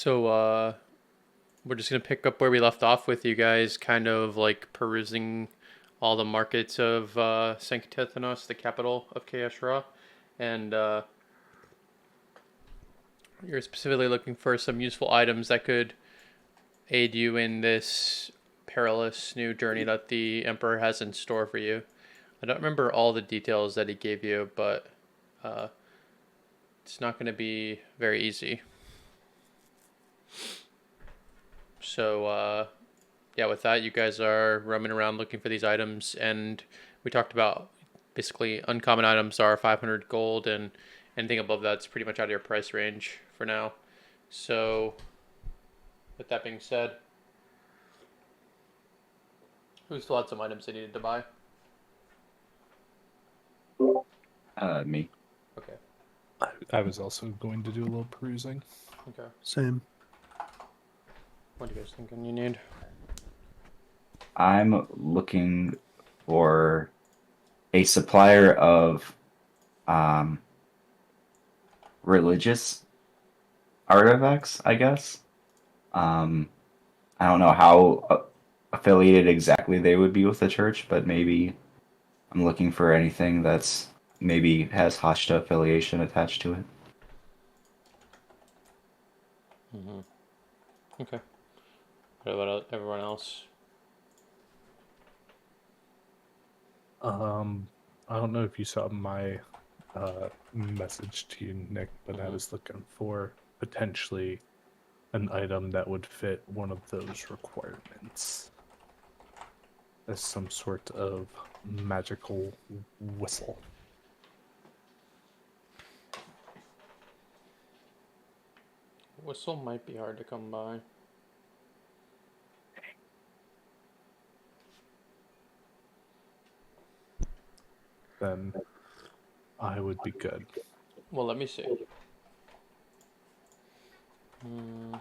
So we're just gonna pick up where we left off with you guys, kind of like perusing all the markets of St. Tithonus, the capital of KH, and you're specifically looking for some useful items that could aid you in this perilous new journey that the Emperor has in store for you. I don't remember all the details that he gave you, but uh, it's not going to be very easy. So, yeah, with that, you guys are roaming around looking for these items, and we talked about basically uncommon items are 500 gold, and anything above that's pretty much out of your price range for now. So, with that being said, who still had some items they needed to buy? Me. Okay. I was also going to do a little perusing. Okay. Same. What do you guys thinking you need? I'm looking for a supplier of um, religious artifacts, I guess. I don't know how affiliated exactly they would be with the church, but maybe I'm looking for anything that's maybe has Hashta affiliation attached to it. Mm-hmm. Okay. What about everyone else? I don't know if you saw my message to you, Nick, but I was looking for potentially an item that would fit one of those requirements as some sort of magical whistle. Whistle might be hard to come by. Then I would be good. Well, let me see. Hmm.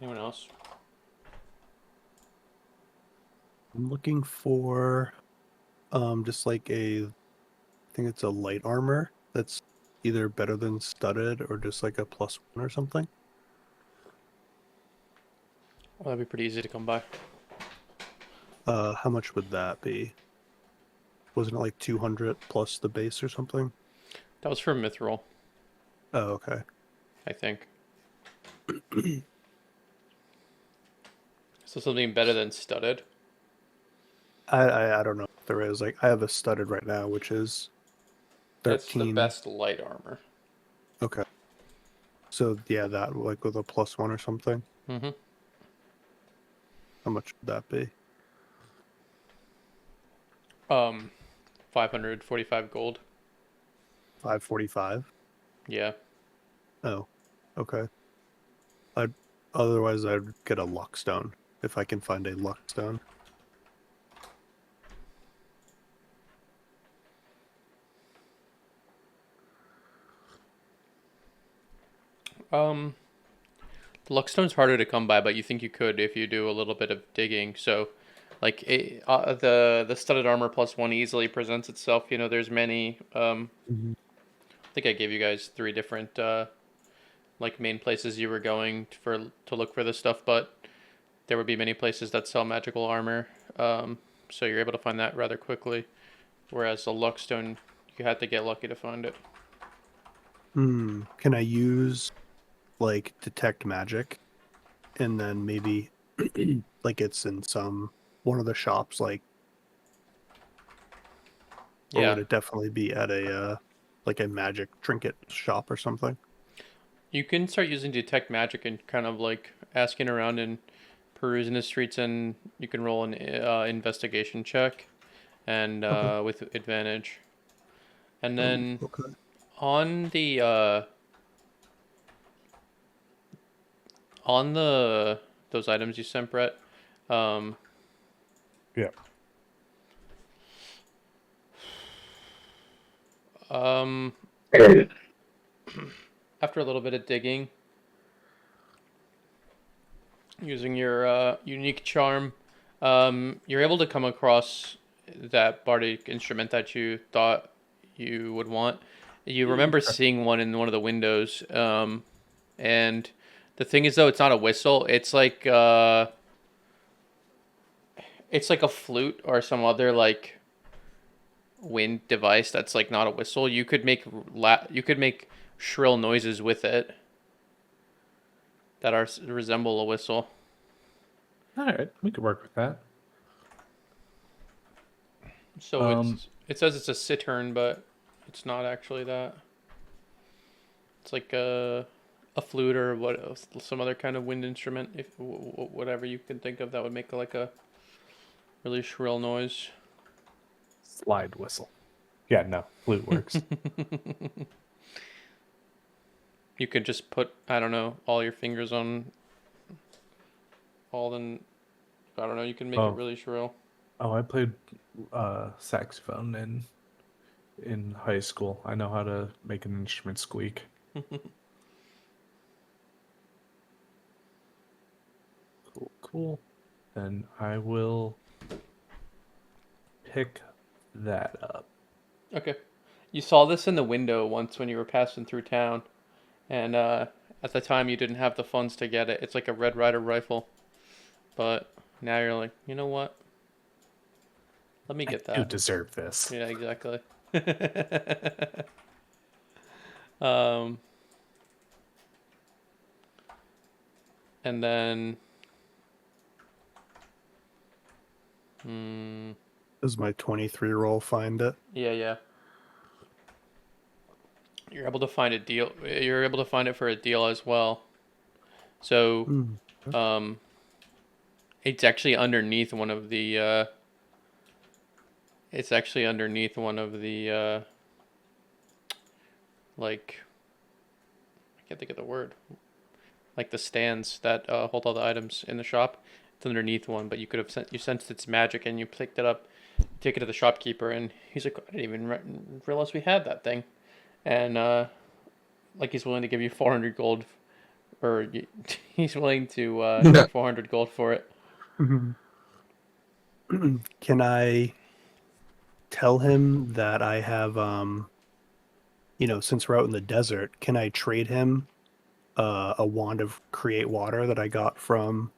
Anyone else? I'm looking for just like I think it's a light armor that's either better than studded or just like a +1 or something. Well, that'd be pretty easy to come by. How much would that be? Wasn't it like 200 plus the base or something? That was for Mithril, Oh, okay. I think. So something better than studded. I don't know if there is. Like I have a studded right now, which is That's the 13. best light armor. Okay. So yeah, that like with a +1 or something. Mm-hmm. How much would that be? 545 gold. 545. Yeah. Oh, okay. Otherwise I'd get a luck stone if I can find a luck stone. Um, the Luckstone's harder to come by, but you think you could if you do a little bit of digging. So, like the studded armor +1 easily presents itself. You know, there's many. I think I gave you guys 3 different like main places you were going to look for this stuff, but there would be many places that sell magical armor. So you're able to find that rather quickly. Whereas the Luckstone, you had to get lucky to find it. Can I use like detect magic and then maybe like it's in one of the shops, like, or Yeah, would it definitely be at a like a magic trinket shop or something? you can start using detect magic and kind of like asking around and perusing the streets, and you can roll an investigation check and Okay. with advantage. And then Okay. on the those items you sent, Brett. Um, Yeah. um, after a little bit of digging, using your unique charm, you're able to come across that bardic instrument that you thought you would want. You remember seeing one in one of the windows, and the thing is, though, it's not a whistle. It's like a flute or some other like wind device that's like not a whistle. You could make shrill noises with it that resemble a whistle. All right, we could work with that. So it says it's a cittern, but it's not actually that. It's like a flute or some other kind of wind instrument, if whatever you can think of that would make like a really shrill noise. Slide whistle. Yeah, no, flute works. You could just put, I don't know, all your fingers on all the, I don't know, you can make it really shrill. Oh, I played saxophone in high school. I know how to make an instrument squeak. Cool. Then I will pick that up. Okay. You saw this in the window once when you were passing through town, and at the time you didn't have the funds to get it. It's like a Red Ryder rifle, but now you're like, you know what? Let me get that. You deserve this. Yeah, exactly. And then, Does my 23 roll find it? yeah. You're able to find a deal. You're able to find it for a deal as well. So, it's actually underneath one of the. It's actually underneath one of the. Like. I can't think of the word. Like the stands that hold all the items in the shop. It's underneath one, but you could have you sensed its magic and you picked it up, take it to the shopkeeper, and he's like, I didn't even realize we had that thing, and like he's willing to give you 400 gold, or he's willing to give 400 gold for it. Can I tell him that I have, since we're out in the desert, can I trade him a wand of create water that I got from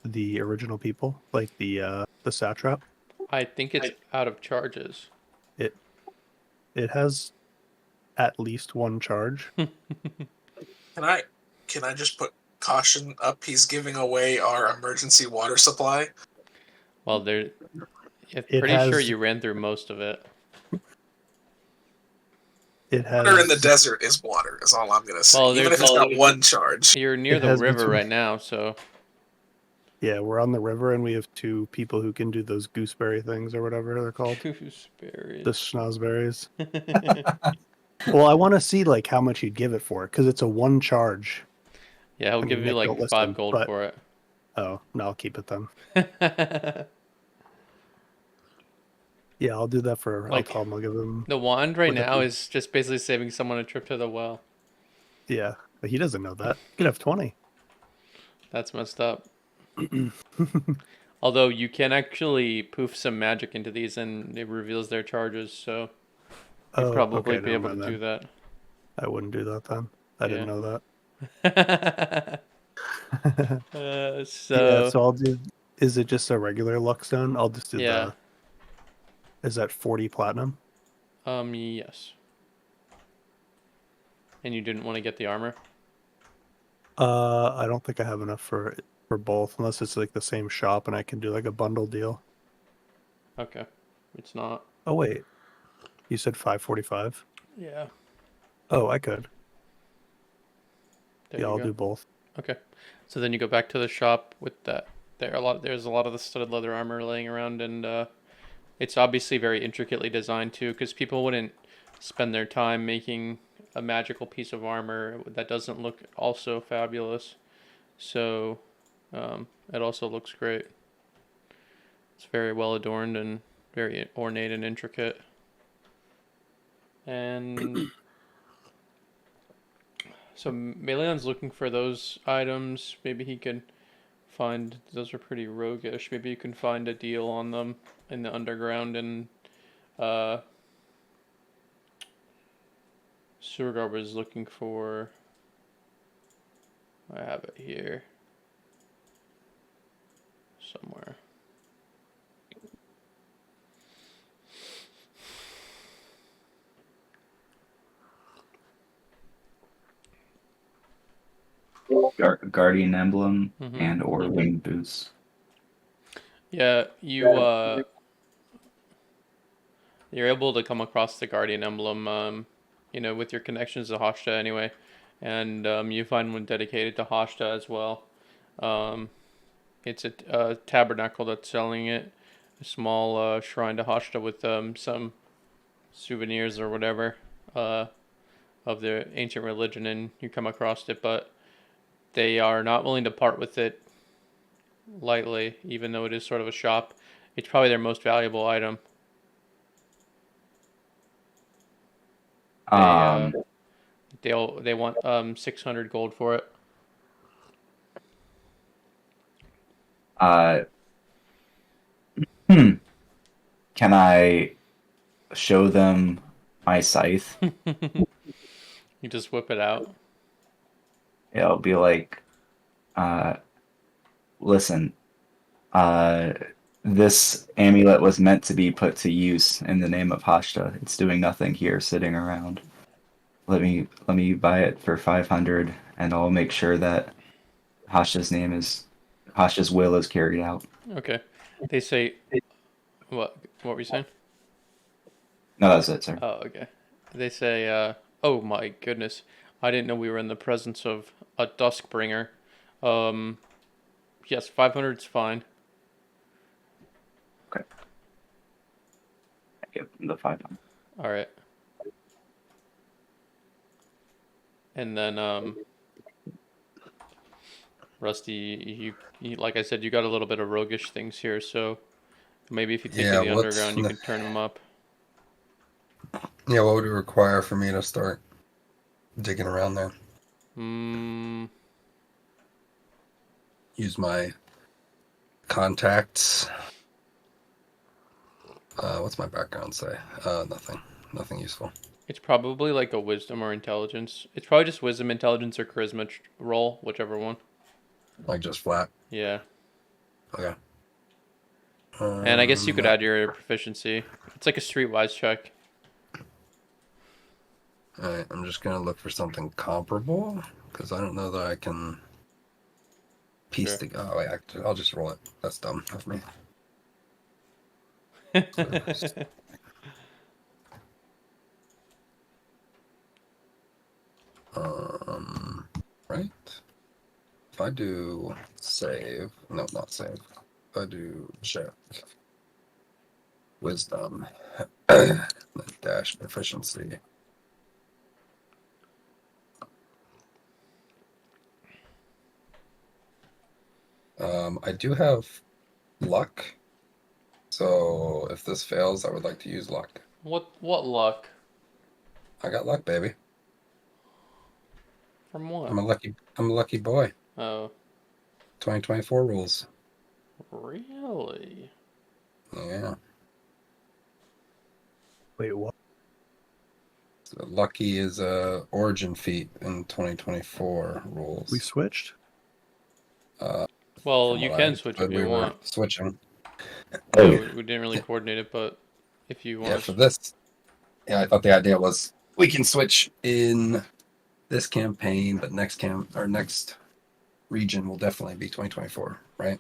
the original people, like the satrap? I think it's out of charges. It has at least one charge. Can I just put caution up? He's giving away our emergency water supply. Well, I'm pretty sure you ran through most of it. It has Water in the desert is water, is all I'm gonna say. Well, even if it's got one charge. You're near the river right now, so. Yeah, we're on the river, and we have two people who can do those gooseberry things or whatever they're called. Gooseberries. The schnozberries. Well, I want to see like how much you'd give it for, because it's a one charge. Yeah, I'll give you like 5 gold for it. Oh, no, I'll keep it then. Yeah, I'll do that for. I'll tell him. I'll give him. The wand right now is just basically saving someone a trip to the well. Yeah, but he doesn't know that. He could have 20. That's messed up. Although you can actually poof some magic into these and it reveals their charges, so you'd probably be able to do that. I wouldn't do that then. I didn't know that. So I'll do. Is it just a regular luck stone? I'll just do Yeah. Is that 40 platinum? Yes. And you didn't want to get the armor? I don't think I have enough for both, unless it's like the same shop and I can do like a bundle deal. Okay. It's not. Oh wait, you said 545? Yeah. Oh, I could. There Yeah, you I'll go. do both. Okay. So then you go back to the shop with that. There's a lot of the studded leather armor laying around, and it's obviously very intricately designed too, because people wouldn't spend their time making a magical piece of armor that doesn't look also fabulous. So it also looks great. It's very well adorned and very ornate and intricate. And So Meleon's looking for those items. Maybe he can find those are pretty roguish. Maybe you can find a deal on them in the underground and uh Surgar was looking for I have it here somewhere. Guardian emblem Mm-hmm. and or winged boots. Yeah, you're able to come across the Guardian emblem, with your connections to Hashta anyway, and you find one dedicated to Hashta as well. Um, it's a tabernacle that's selling it, a small shrine to Hashta with some souvenirs or whatever uh, of the ancient religion, and you come across it, but they are not willing to part with it lightly, even though it is sort of a shop. It's probably their most valuable item. They Um, they want 600 gold for it. uh, hmm. Can I show them my scythe? You just whip it out. It'll be like, listen, uh, this amulet was meant to be put to use in the name of Hashta. It's doing nothing here, sitting around. Let me buy it for 500, and I'll make sure that Hashta's will is carried out. Okay. They say what? What were you saying? No, that's it, sir. Oh, okay. They say, oh my goodness, I didn't know we were in the presence of a Duskbringer. Um, yes, 500's fine. Okay. I give them the 500. All right. And then, Rusty, you like I said, you got a little bit of roguish things here, so maybe if you take Yeah, to the what's underground, you can turn them up. Yeah, what would it require for me to start digging around there? Hmm. Use my contacts. What's my background say? Nothing. Nothing useful. It's probably like a wisdom or intelligence. It's probably just wisdom, intelligence, or charisma roll, whichever one. Like just flat. Yeah. Okay. And I guess you could add your proficiency. It's like a streetwise check. Alright, I'm just gonna look for something comparable because I don't know that I can piece Sure. together. Oh, wait, I'll just roll it. That's dumb of me. Right? If I do save, no, not save. If I do check wisdom, dash proficiency. I do have luck, so if this fails, I would like to use luck. What luck? I got luck, baby. From what? I'm a lucky boy. Oh, 2024 rules. really? Yeah. Wait, what? So lucky is a origin feat in 2024 rules. We switched? Well, From you what can I switch said, if you we were want. switching. Yeah, we didn't really coordinate it, but if you Yeah, want for to. this. Yeah, I thought the idea was we can switch in this campaign, but next region will definitely be 2024, right?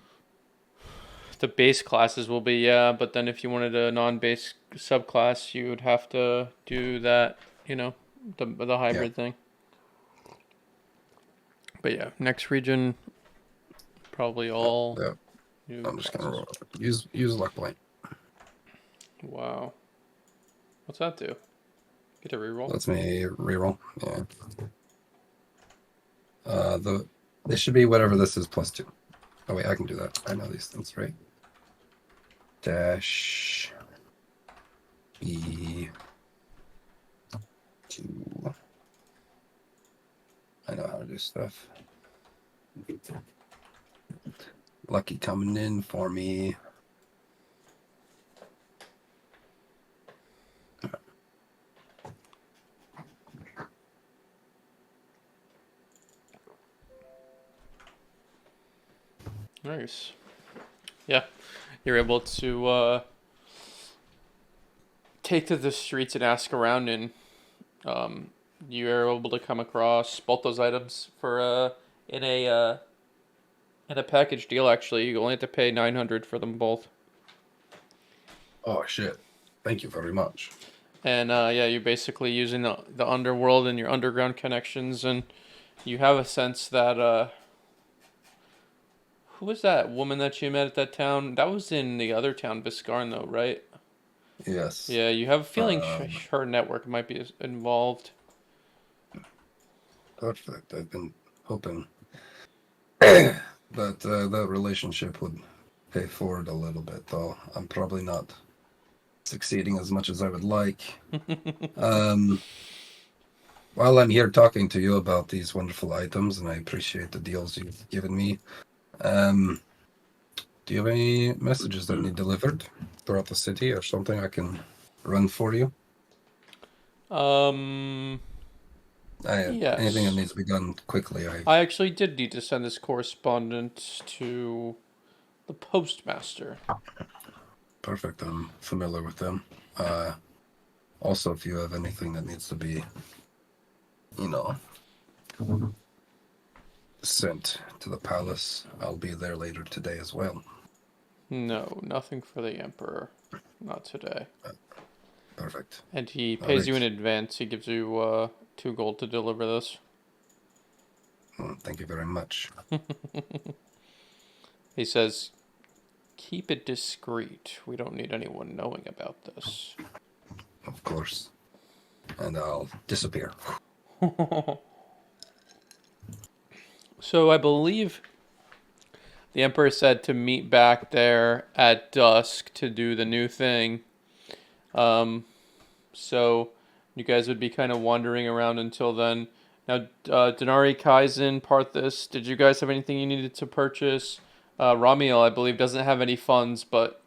The base classes will be, yeah, but then if you wanted a non-base subclass, you would have to do that, the hybrid thing. But yeah, next region, probably all Yeah. new I'm just gonna classes. use luck point. Wow. What's that do? Get a reroll? Lets me reroll. Yeah. This should be whatever this is +2. Oh wait, I can do that. I know these things, right? Dash E 2 I know how to do stuff. Lucky coming in for me. Nice. Yeah, you're able to take to the streets and ask around, and you're able to come across both those items for in a uh, in a package deal. Actually, you only have to pay 900 for them both. Oh shit! Thank you very much. And yeah, you're basically using the underworld and your underground connections, and you have a sense that who was that woman that you met at that town? That was in the other town, Viscarno, right? Yes. Yeah, you have a feeling Um, her network might be involved. Perfect. I've been hoping that that relationship would pay forward a little bit, though. I'm probably not succeeding as much as I would like. While I'm here talking to you about these wonderful items, and I appreciate the deals you've given me, do you have any messages that need delivered throughout the city or something I can run for you? Um, Anything that yes. needs to be done quickly, I actually did need to send this correspondence to the postmaster. perfect. I'm familiar with them. Also, if you have anything that needs to be, you know, sent to the palace, I'll be there later today as well. No, nothing for the emperor. Not today. Perfect. And he All pays you in right. advance. He gives you 2 gold to deliver this. Thank you very much. He says, keep it discreet. We don't need anyone knowing about this. Of course. And I'll disappear. So I believe the emperor said to meet back there at dusk to do the new thing. So you guys would be kind of wandering around until then. Now, Denari, Kaizen, Parthis, did you guys have anything you needed to purchase? Ramiel, I believe, doesn't have any funds, but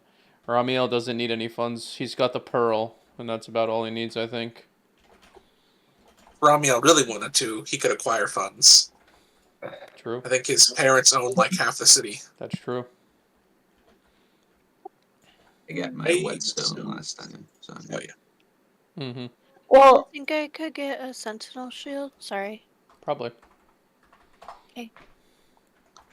Ramiel doesn't need any funds. He's got the pearl, and that's about all he needs, I think. Ramiel really wanted to, he could acquire funds. True. I think his parents own like half the city. That's true. I got my Hey, whetstone last time, so I'm Oh good. yeah. Mm-hmm. I Well, think I could get a sentinel shield. Sorry. Probably. Okay.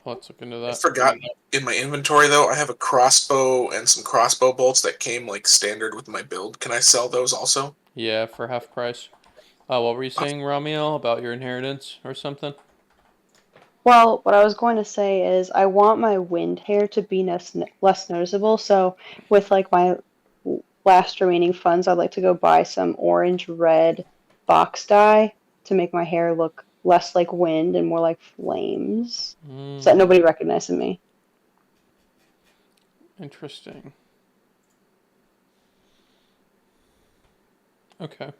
Let's look into I that. forgot in my inventory though, I have a crossbow and some crossbow bolts that came like standard with my build. Can I sell those also? Yeah, for half price. What were you saying, Ramiel, about your inheritance or something? well, what I was going to say is I want my wind hair to be less noticeable. So with like my last remaining funds, I'd like to go buy some orange red box dye to make my hair look less like wind and more like flames, so that nobody recognizes me. Interesting. Okay.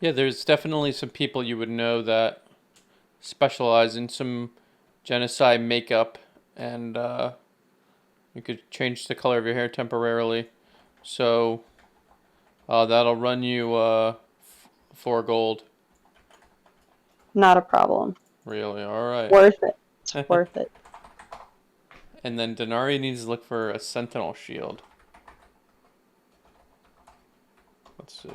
Yeah, there's definitely some people you would know that specialize in some genocide makeup, and you could change the color of your hair temporarily. So that'll run you 4 gold. Not a problem. Really? All right. Worth it. It's worth it. And then Denari needs to look for a sentinel shield. Let's see.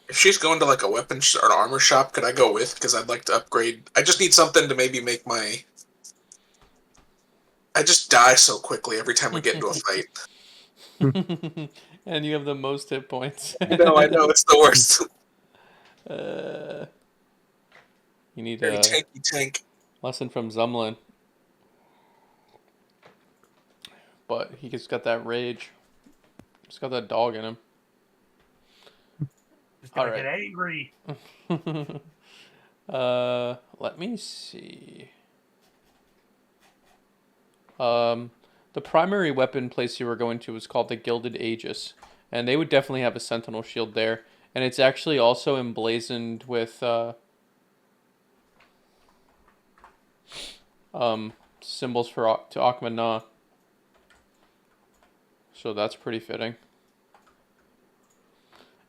If she's going to like a weapon or an armor shop, could I go with? Because I'd like to upgrade. I just need something to maybe make my. I just die so quickly every time we get into a fight. And you have the most hit points. I know, it's the worst. You need Very a tanky tank. lesson from Zumlin. But he just got that rage. He's got that dog in him. Just gotta All get right. angry. Let me see. The primary weapon place you were going to was called the Gilded Aegis, and they would definitely have a sentinel shield there. And it's actually also emblazoned with symbols for to Akma Na. So that's pretty fitting.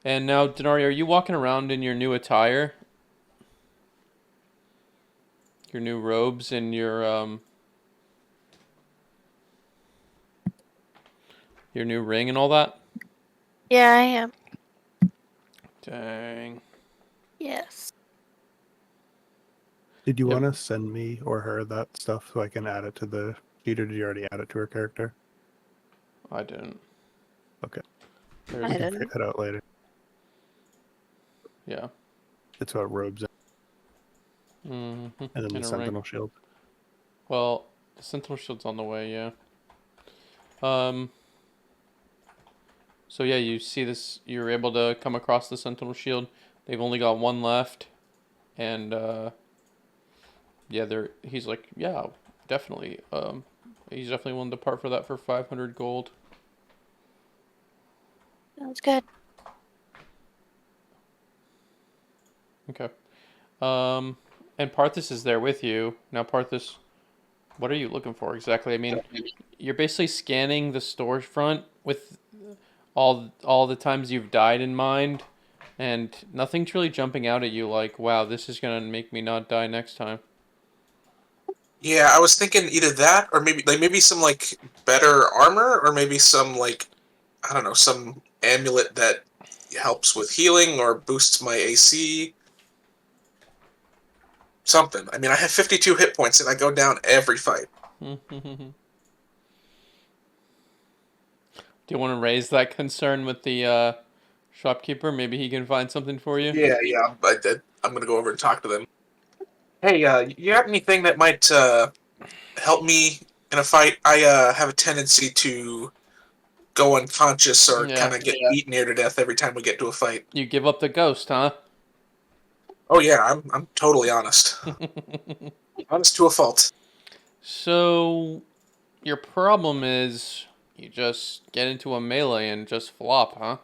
And now, Denari, are you walking around in your new attire? Your new robes and your new ring and all that? Yeah, I am. Dang. Yes. Did you Yep. want to send me or her that stuff so I can add it to the sheet, or did you already add it to her character? I didn't. Okay. There's, I We can didn't. figure that out later. yeah. It's about robes Mm-hmm. and then And the a ring. sentinel shield. Well, the sentinel shield's on the way, yeah. So yeah, you see this. You're able to come across the sentinel shield. They've only got one left, and yeah, he's like, yeah, definitely. He's definitely willing to part for that for 500 gold. Sounds good. Okay. And Parthas is there with you now. Parthas, what are you looking for exactly? I mean, you're basically scanning the storefront with all the times you've died in mind, and nothing's really jumping out at you like, wow, this is gonna make me not die next time. Yeah, I was thinking either that or maybe some like better armor or maybe some like I don't know, some amulet that helps with healing or boosts my AC. Something. I mean, I have 52 hit points and I go down every fight. Do you want to raise that concern with the shopkeeper? Maybe he can find something for you. Yeah. I'm gonna go over and talk to them. Hey, you have anything that might help me in a fight? I have a tendency to go unconscious or Yeah. kind of get beat near to death every time we get to a fight. You give up the ghost, huh? Oh yeah, I'm totally honest. Honest to a fault. So, your problem is you just get into a melee and just flop, huh?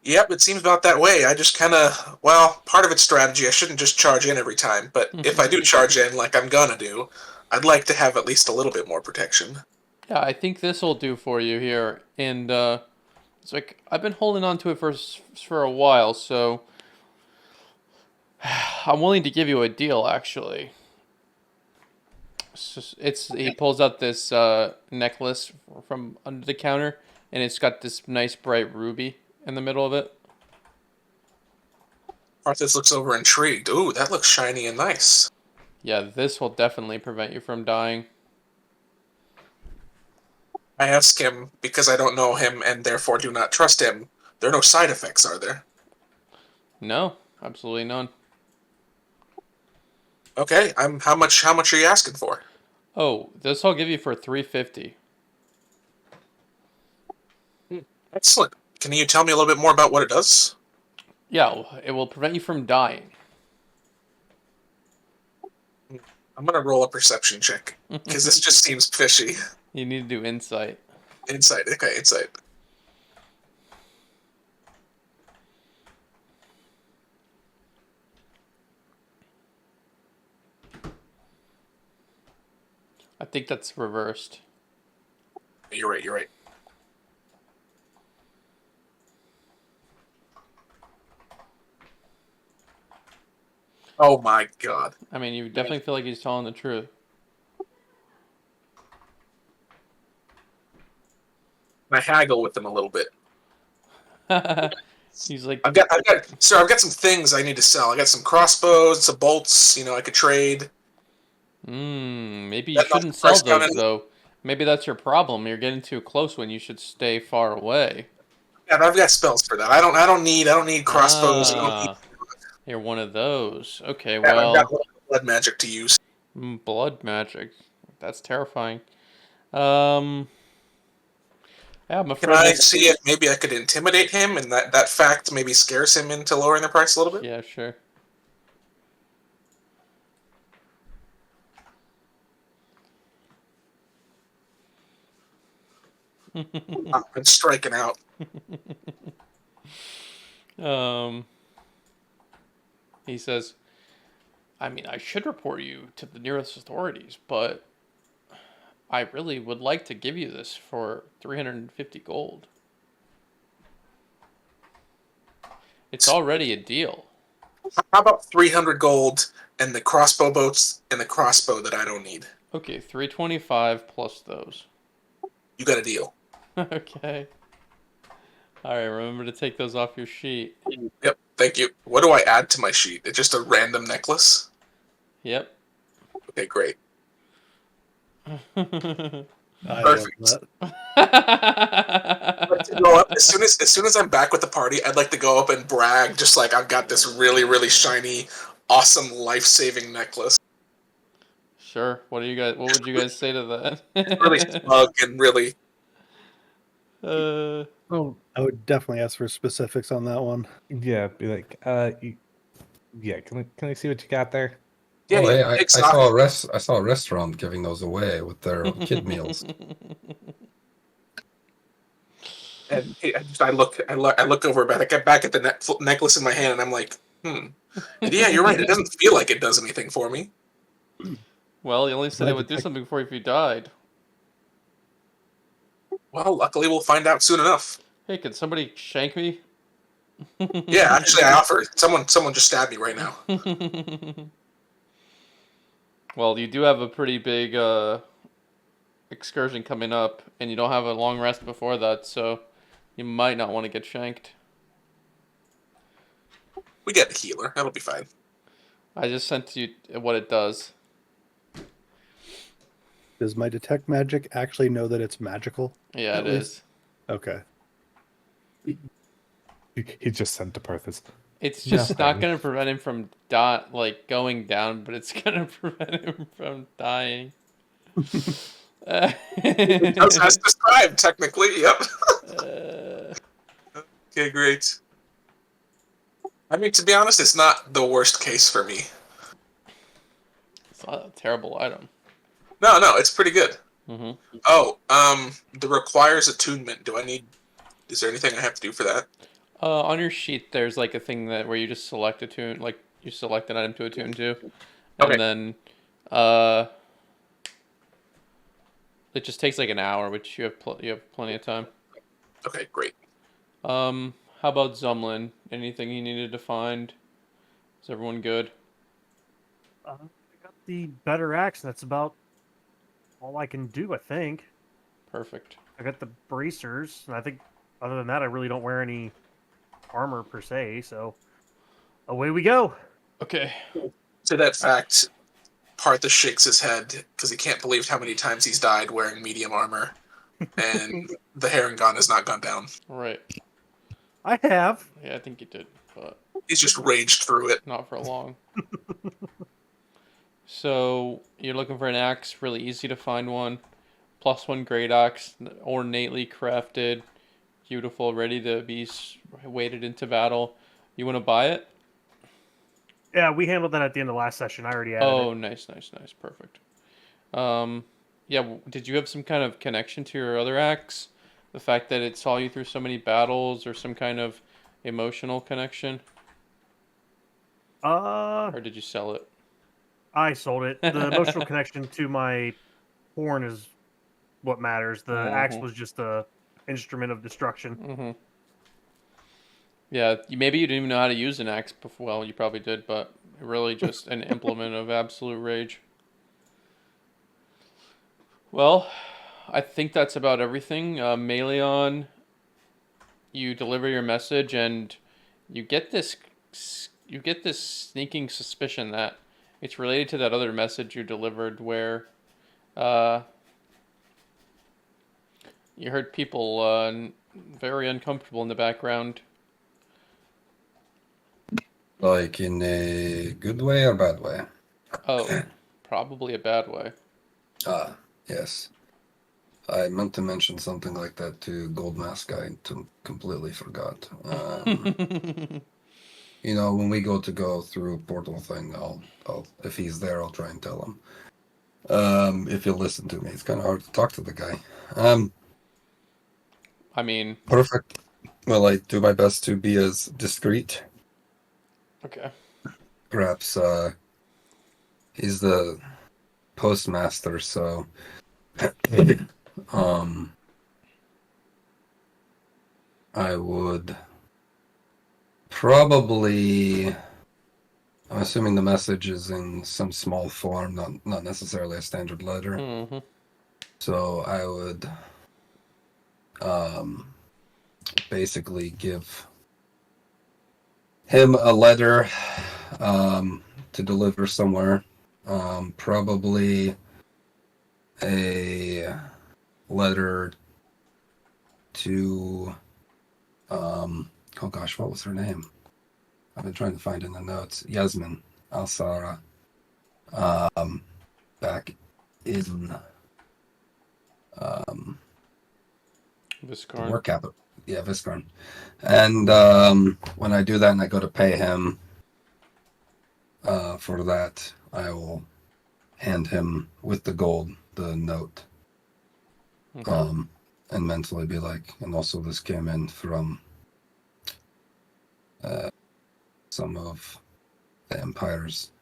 Yep, it seems about that way. I just kind of, well, part of it's strategy. I shouldn't just charge in every time, but if I do charge in, like I'm gonna do, I'd like to have at least a little bit more protection. Yeah, I think this will do for you here. And it's like I've been holding on to it for a while, so I'm willing to give you a deal. Actually, he pulls out this necklace from under the counter, and it's got this nice bright ruby in the middle of it. Arthas looks over intrigued. Ooh, that looks shiny and nice. Yeah, this will definitely prevent you from dying. I ask him because I don't know him and therefore do not trust him. There are no side effects, are there? No, absolutely none. Okay, how much are you asking for? Oh, this I'll give you for 350. Excellent. Can you tell me a little bit more about what it does? Yeah, it will prevent you from dying. I'm gonna roll a perception check because this just seems fishy. You need to do insight. Insight. Okay, insight. I think that's reversed. You're right. You're right. Oh my god. I mean, you definitely feel like he's telling the truth. I haggle with them a little bit. He's like, I've got some things I need to sell. I got some crossbows, some bolts. I could trade. maybe you That knocks shouldn't the sell price down those any- though. Maybe that's your problem. You're getting too close when you should stay far away. Yeah, I've got spells for that. I don't need crossbows. I don't need, You're one of those. Okay, I've got well, blood magic to use. blood magic. That's terrifying. Yeah, I'm Can afraid I that's... see if maybe I could intimidate him, and that fact maybe scares him into lowering the price a little bit? Yeah, sure. I've been striking out. He says, I mean, I should report you to the nearest authorities, but I really would like to give you this for 350 gold. It's already a deal. How about 300 gold and the crossbow boats and the crossbow that I don't need? Okay, 325 plus those. You got a deal. Okay. Alright, remember to take those off your sheet. Yep, thank you. What do I add to my sheet? It's just a random necklace? Yep. Okay, great. I Perfect. love that. I'd like to go up, as soon as I'm back with the party, I'd like to go up and brag, just like I've got this really, really shiny, awesome, life-saving necklace. Sure. What would you guys say to that? Really smug and really. Oh, I would definitely ask for specifics on that one. yeah, be like, yeah, can I see what you got there? Yeah, Oh, yeah, hey, I saw a restaurant giving those away with their kid meals. And I look over back at the necklace in my hand, and I'm like, And yeah, you're right. It doesn't feel like it does anything for me. Well, you only said My it would do detect- something for you if you died. Well, luckily we'll find out soon enough. Hey, can somebody shank me? Yeah, actually, I offer. Someone just stabbed me right now. Well, you do have a pretty big excursion coming up, and you don't have a long rest before that, so you might not want to get shanked. We get the healer. That'll be fine. I just sent you what it does. Does my detect magic actually know that it's magical? Yeah, At it least- is. Okay. He just sent to Parthas. It's just not Nothing. going to prevent him from going down, but it's going to prevent him from dying. That's as described, technically. Yep. Okay, great. I mean, to be honest, it's not the worst case for me. It's not a terrible item. No, it's pretty good. Mm-hmm. Oh, the requires attunement. Is there anything I have to do for that? On your sheet, there's like a thing where you just select attune, like you select an item to attune to, and Okay. then it just takes like an hour, which you have plenty of time. Okay, great. How about Zumlin? Anything you needed to find? Is everyone good? I got the better axe. That's about all I can do, I think. Perfect. I got the bracers, and I think other than that, I really don't wear any armor per se. So away we go. Okay. To that fact, Parthas shakes his head because he can't believe how many times he's died wearing medium armor, and the Harengon has not gone down. Right. I have. Yeah, I think you did, but He's just raged through it. not for long. So you're looking for an axe, really easy to find one. +1 great axe, ornately crafted, beautiful, ready to be waded into battle. You want to buy it? Yeah, we handled that at the end of last session. I already added Oh, it. nice, perfect. Yeah, did you have some kind of connection to your other axe? The fact that it saw you through so many battles, or some kind of emotional connection? Or did you sell it? I sold it. The emotional connection to my horn is what matters. The axe was just a instrument of destruction. Mm-hmm. Yeah, maybe you didn't even know how to use an axe before. Well, you probably did, but really just an implement of absolute rage. Well, I think that's about everything. Meleon, you deliver your message, and you get this sneaking suspicion that it's related to that other message you delivered, where you heard people very uncomfortable in the background. Like in a good way or bad way? Oh, probably a bad way. Ah, yes. I meant to mention something like that to Goldmask. I completely forgot. You know, when we go through portal thing, I'll if he's there, I'll try and tell him. If he'll listen to me, it's kind of hard to talk to the guy. I mean, Perfect. Well, I do my best to be as discreet. okay. Perhaps he's the postmaster, so um, I would probably. I'm assuming the message is in some small form, not necessarily a standard letter. Mm-hmm. So I would basically give him a letter to deliver somewhere. Probably a letter to oh gosh, what was her name? I've been trying to find in the notes. Yasmin Al-Sara. Back in the Viscarn. work capital. Yeah, Viscarn. And when I do that and I go to pay him for that, I will hand him with the gold the note. Okay. And mentally be like, and also this came in from some of the Empire's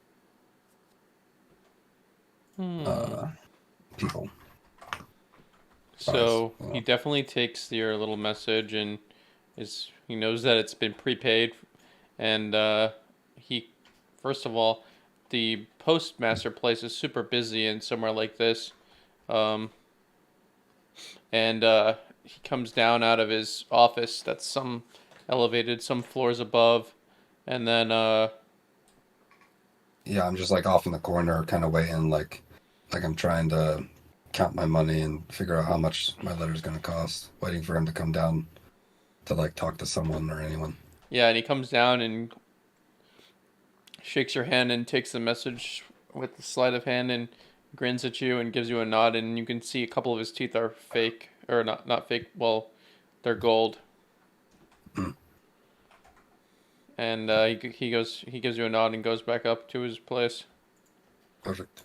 people. So Spies, he definitely takes your little message and he knows that it's been prepaid, and he first of all, the postmaster place is super busy in somewhere like this, um, and he comes down out of his office that's some elevated some floors above, and then Yeah, I'm just like off in the corner, kind of waiting, like I'm trying to count my money and figure out how much my letter's going to cost, waiting for him to come down to like talk to someone or anyone. yeah, and he comes down and shakes your hand and takes the message with the sleight of hand and grins at you and gives you a nod, and you can see a couple of his teeth are fake, or not fake, well, they're gold. And he gives you a nod and goes back up to his place. Perfect.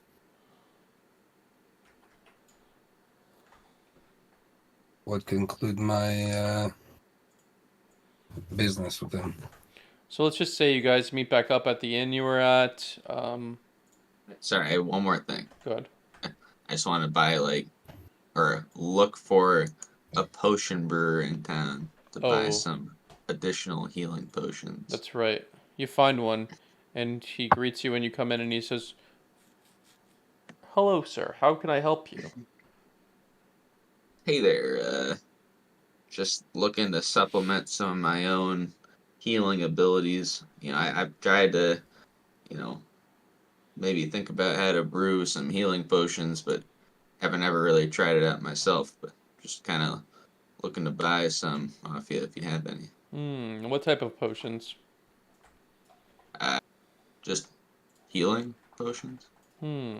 Would conclude my business with him. So let's just say you guys meet back up at the inn you were at. Sorry, I have one more thing. Good. I just want to buy or look for a potion brewer in town to buy Oh, some additional healing potions. that's right. You find one, and he greets you when you come in, and he says, "Hello, sir. How can I help you?" Hey there, just looking to supplement some of my own healing abilities. I've tried to, you know, maybe think about how to brew some healing potions, but haven't ever really tried it out myself. But just kind of looking to buy some if you have any. What type of potions? Uh, just healing potions. Hmm.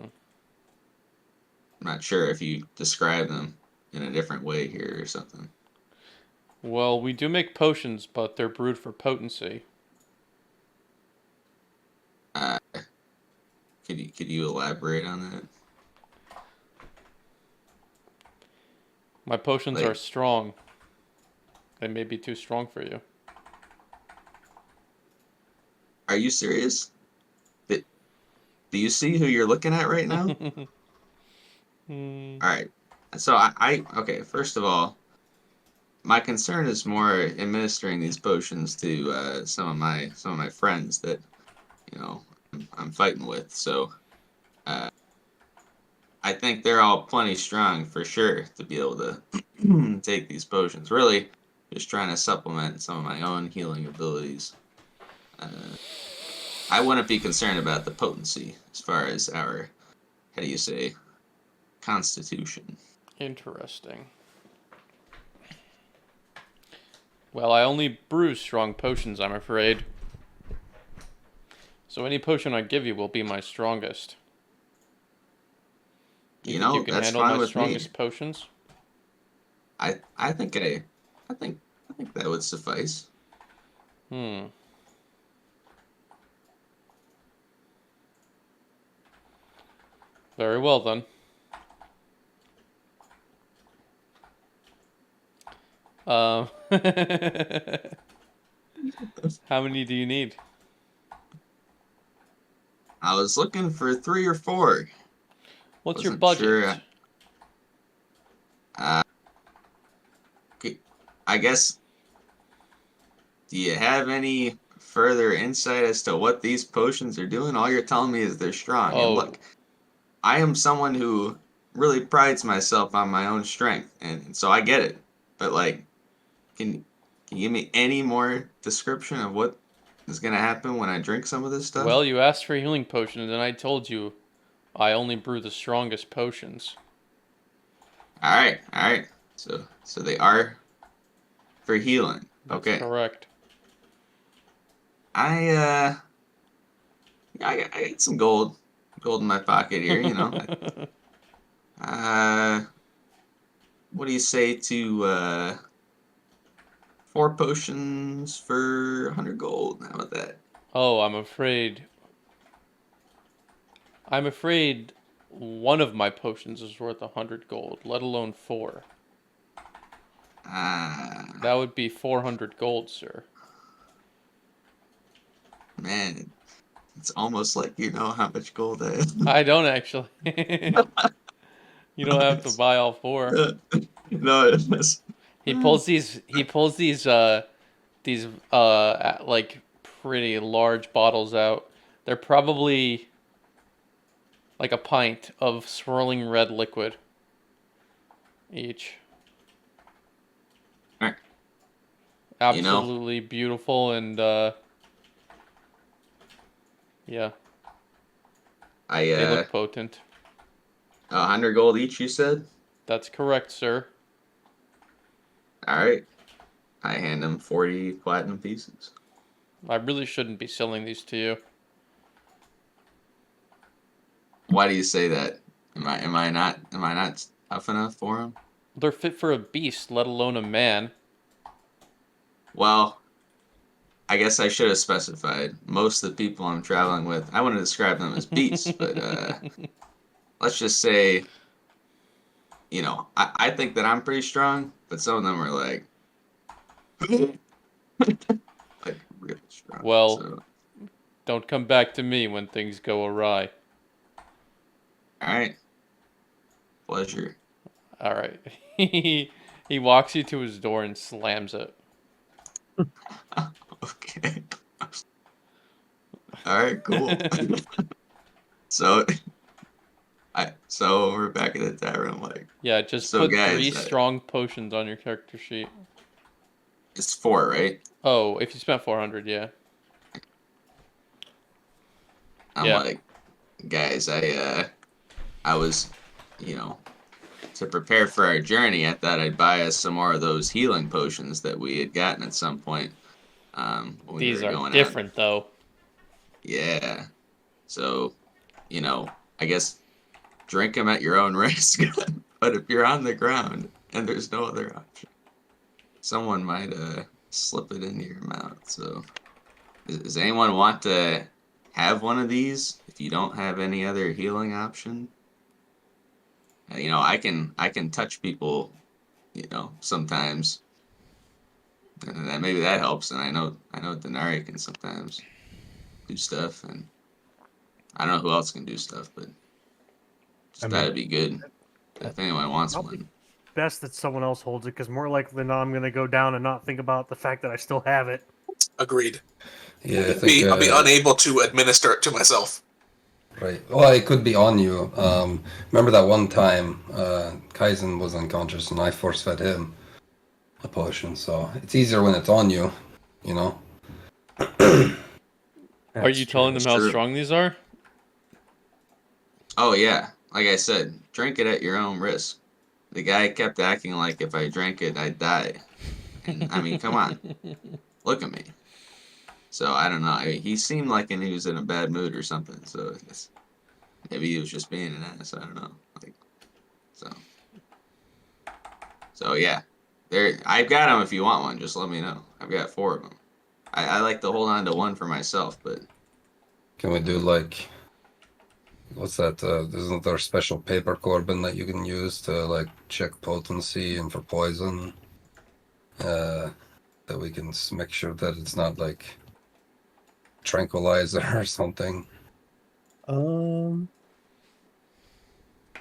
I'm not sure if you describe them in a different way here or something. Well, we do make potions, but they're brewed for potency. Uh, could you elaborate on that? My potions are Like, strong. They may be too strong for you. are you serious? Do you see who you're looking at right now? Hmm. All right. So okay. First of all, my concern is more administering these potions to some of my friends that I'm fighting with. So uh, I think they're all plenty strong for sure to be able to take these potions. Really, just trying to supplement some of my own healing abilities. Uh, I wouldn't be concerned about the potency as far as our, how do you say, constitution. Interesting. Well, I only brew strong potions, I'm afraid. So any potion I give you will be my strongest. You think you can That's handle fine my with me. strongest potions? I think that would suffice. Hmm. Very well then. Um, how many do you need? I was looking for 3 or 4. What's your Wasn't budget? sure. Uh, I guess. Do you have any further insight as to what these potions are doing? All you're telling me is they're strong. And Oh, look, I am someone who really prides myself on my own strength, and so I get it. But like, can you give me any more description of what is gonna happen when I drink some of this stuff? well, you asked for healing potions, and I told you I only brew the strongest potions. All right. So they are for healing. That's Okay. correct. I I got some gold in my pocket here. You know. What do you say to 4 potions for 100 gold? How about that? Oh, I'm afraid. I'm afraid one of my potions is worth 100 gold, let alone 4. Ah, That would be 400 gold, sir. man, it's almost like you know how much gold I have. I don't actually. You don't have to buy all 4. No, it is. He pulls these like pretty large bottles out. They're probably like a pint of swirling red liquid each. Alright. You know, Absolutely beautiful and yeah, I they look potent. 100 gold each. You said. That's correct, sir. All right. I hand him 40 platinum pieces. I really shouldn't be selling these to you. Why do you say that? Am I not tough enough for him? They're fit for a beast, let alone a man. Well, I guess I should have specified. Most of the people I'm traveling with, I want to describe them as beasts, but let's just say, you know, I think that I'm pretty strong, but some of them are like, like really strong. Well, So, don't come back to me when things go awry. all right, pleasure. All right. He walks you to his door and slams it. Okay. All right, cool. So, so we're back at the tavern. I'm like, Yeah, just so put guys, 3 strong potions on your character sheet. it's 4, right? Oh, if you spent 400, yeah. I'm Yeah. like, guys, I was, you know, to prepare for our journey, I thought I'd buy us some more of those healing potions that we had gotten at some point. When we These were are going different, though. Yeah. So, you know, I guess drink them at your own risk. But if you're on the ground and there's no other option, someone might slip it into your mouth. So, does anyone want to have one of these if you don't have any other healing option? You know, I can touch people, you know, sometimes, and that maybe that helps. And I know Denari can sometimes do stuff, and I don't know who else can do stuff, but just that'd be good if anyone wants Probably one. best that someone else holds it, because more likely than not, I'm gonna go down and not think about the fact that I still have it. Agreed. Yeah, I I'll think. be unable to administer it to myself. Right. Well, it could be on you. Remember that one time Kaizen was unconscious and I force fed him a potion, so it's easier when it's on you, you know? Are you telling them how True. strong these are? Oh yeah, like I said, drink it at your own risk. The guy kept acting like if I drank it, I'd die. And I mean, come on, look at me. So I don't know. I mean, he seemed like he was in a bad mood or something. So I guess maybe he was just being an ass. I don't know. Like, so yeah, there. I've got them. If you want one, just let me know. I've got 4 of them. I like to hold on to one for myself, but Can we do like what's that? Isn't there a special paper corbin that you can use to like check potency and for poison? that we can make sure that it's not like tranquilizer or something. I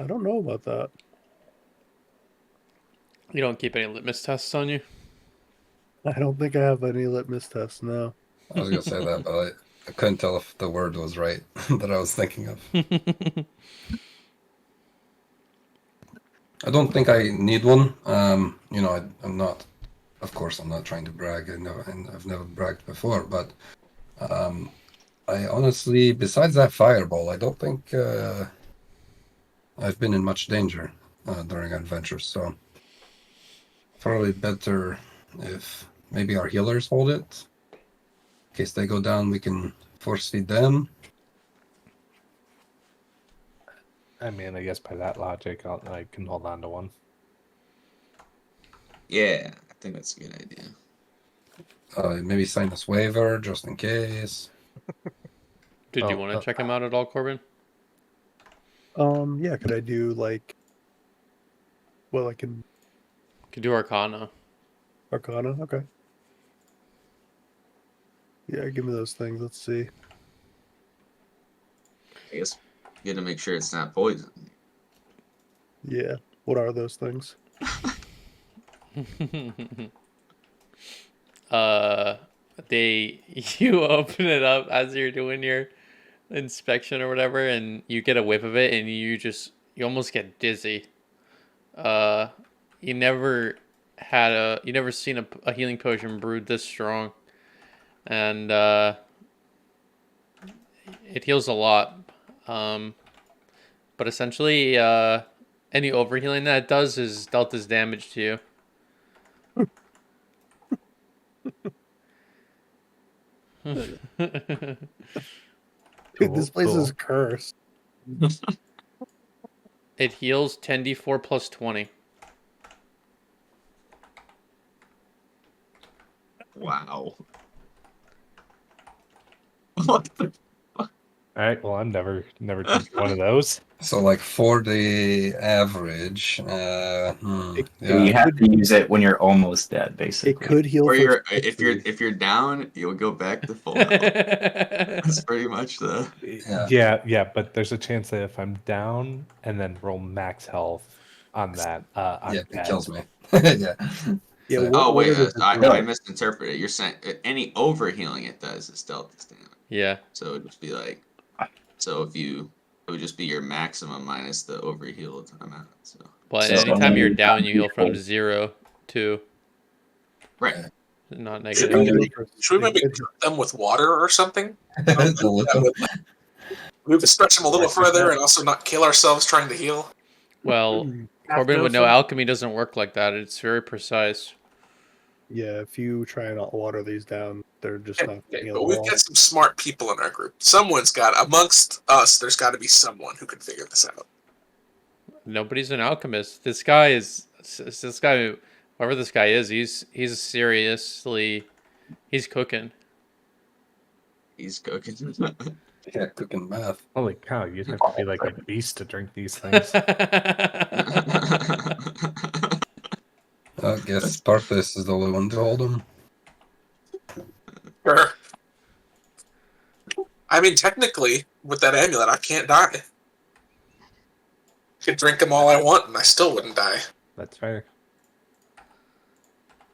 don't know about that. You don't keep any litmus tests on you? I don't think I have any litmus tests now. I was gonna say that, but I couldn't tell if the word was right that I was thinking of. I don't think I need one. You know, I'm not. Of course, I'm not trying to brag. I've never bragged before, but I honestly, besides that fireball, I don't think I've been in much danger during adventures. So probably better if maybe our healers hold it. In case they go down, we can force feed them. I mean, I guess by that logic, I can hold on to one. Yeah, I think that's a good idea. Maybe sign this waiver just in case. Did you Oh, want to check him out at all, Corbin? Yeah, could I do like? Well, I can Could do Arcana. Arcana. Okay. Yeah, give me those things. Let's see. I guess you got to make sure it's not poison. Yeah. What are those things? You open it up as you're doing your inspection or whatever, and you get a whiff of it, and you almost get dizzy. You never seen a healing potion brewed this strong, and it heals a lot. But essentially, any overhealing that it does is dealt as damage to you. Dude, this place Cool. is cursed. It heals 10d4 plus 20. Wow. What the? All right. Well, I'm never taking one of those. So like for the average, It- So you yeah, have to use it when you're almost dead, It basically. could heal Or for if 60. you're down, you'll go back to full health. That's pretty much the. Yeah. But there's a chance that if I'm down and then roll max health on that, I'm yeah, it dead. kills me. Yeah. Yeah. So- What Oh wait, order does it I go? misinterpreted. You're saying any overhealing it does is dealt as damage. Yeah. So it'd just be like, it would just be your maximum minus the overhealed amount. So But So anytime you're only down, you heal from people- 0 to right. not Should negative. we, Heal for should we maybe 60. drip them with water or something? The little- We have to stretch them a little further and also not kill ourselves trying to heal. Well, Half Corbin would dose know them? alchemy doesn't work like that. It's very precise. Yeah, if you try and water these down, they're just not going to Okay, heal but at we've all. got some smart people in our group. Amongst us, there's got to be someone who can figure this out. Nobody's an alchemist. This guy, whoever this guy is, he's seriously, he's cooking. He's cooking. yeah, cooking math. Holy cow! You'd have to be like a beast to drink these things. I guess Spartus is the only one to hold them. Sure. I mean, technically, with that amulet, I can't die. I could drink them all I want, and I still wouldn't die. That's fair.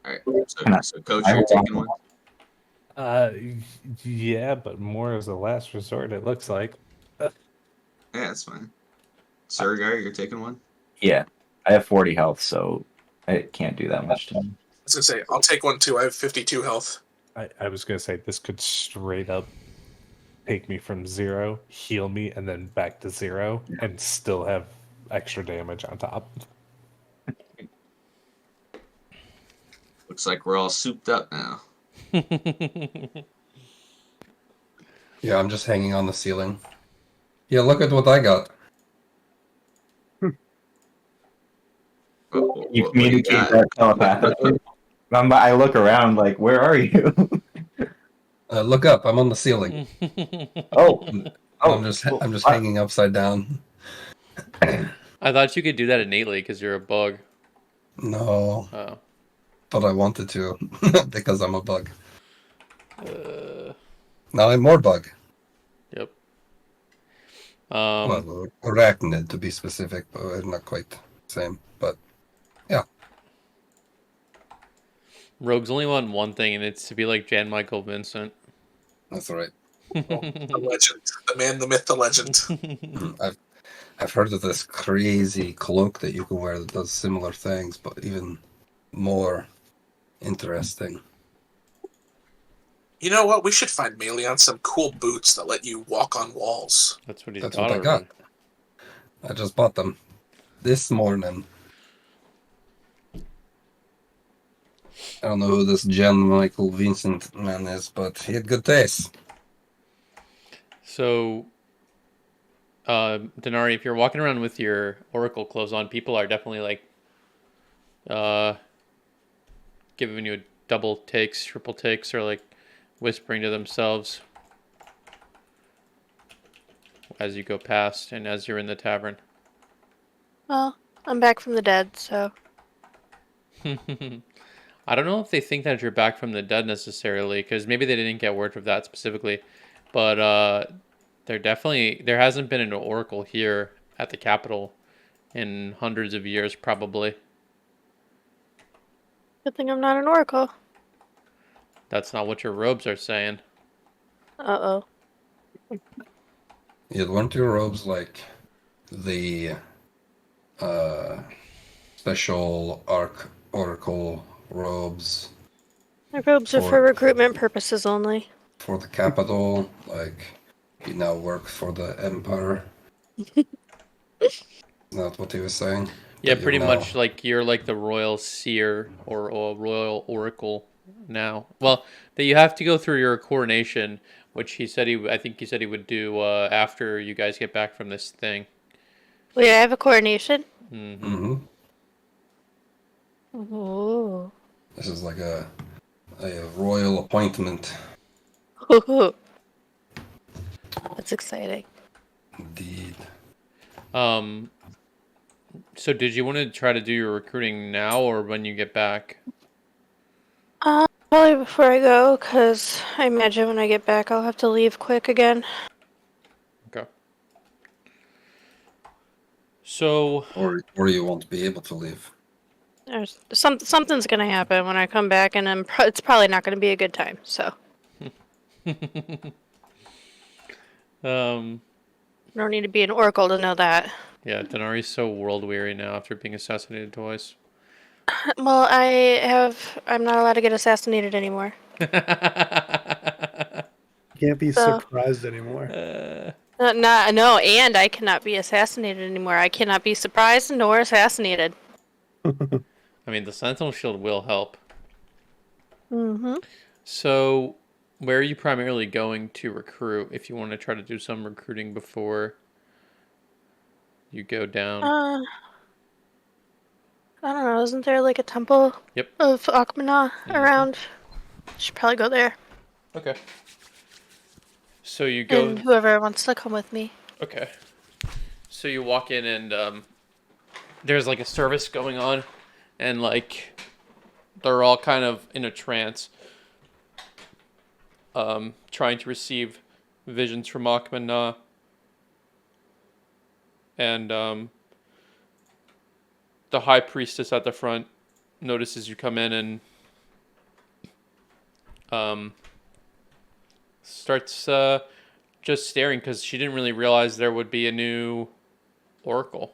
All right. So coach, you're taking one. Yeah, but more as a last resort. It looks like. Yeah, that's fine. Surgar, you're taking one. Yeah, I have 40 health, so I can't do that much to me. I was gonna say, I'll take one too. I have 52 health. I was gonna say this could straight up take me from 0, heal me, and then back to 0, and still have extra damage on top. Looks like we're all souped up now. Yeah, I'm just hanging on the ceiling. Yeah, look at what I got. You What do communicate got? that telepathically. I look around like, where are you? Look up. I'm on the ceiling. Oh, I'm just hanging upside down. I thought you could do that innately because you're a bug. No. Oh. but I wanted to because I'm a bug. Uh, Now I'm more bug. yep. Well, arachnid to be specific, but not quite the same. But yeah, Rogues only want one thing, and it's to be like Jan Michael Vincent. that's all right. The legend, the man, the myth, the legend. I've heard of this crazy cloak that you can wear that does similar things, but even more interesting. You know what? We should find Melion some cool boots that let you walk on walls. That's what he's That's got what I got. already. I just bought them this morning. I don't know who this Jan Michael Vincent man is, but he had good taste. So, Denari, if you're walking around with your Oracle clothes on, people are definitely like giving you double takes, triple takes, or like whispering to themselves as you go past and as you're in the tavern. Well, I'm back from the dead, so. I don't know if they think that you're back from the dead necessarily, because maybe they didn't get word of that specifically, but there hasn't been an oracle here at the capital in hundreds of years, probably. Good thing I'm not an oracle. That's not what your robes are saying. Uh-oh. You weren't your robes like the special oracle robes My robes are for recruitment purposes only. for the capital, like you now work for the Empire. Is that what he was saying? Yeah, That you're pretty now- much like you're like the royal seer or royal oracle now. Well, that you have to go through your coronation, which I think he said he would do after you guys get back from this thing. Wait, I have a coronation? Mm-hmm. Ooh. This is like a royal appointment. Ooh. That's exciting. Indeed. So did you want to try to do your recruiting now or when you get back? Probably before I go, because I imagine when I get back I'll have to leave quick again. Okay. So, Or you won't be able to leave. There's something's gonna happen when I come back, and it's probably not gonna be a good time. So I don't need to be an oracle to know that. yeah, Denari's so world weary now after being assassinated twice. Well, I'm not allowed to get assassinated anymore. Can't be So- surprised anymore. No, and I cannot be assassinated anymore. I cannot be surprised nor assassinated. I mean, the Sentinel Shield will help. Mm-hmm. So, where are you primarily going to recruit if you want to try to do some recruiting before you go down? I don't know. Isn't there like a temple Yep. of Akhmana around? Should probably go there. Okay. So you go. And whoever wants to come with me. Okay. So you walk in and there's like a service going on, and like they're all kind of in a trance, trying to receive visions from Akhmana. And the high priestess at the front notices you come in and starts just staring because she didn't really realize there would be a new oracle.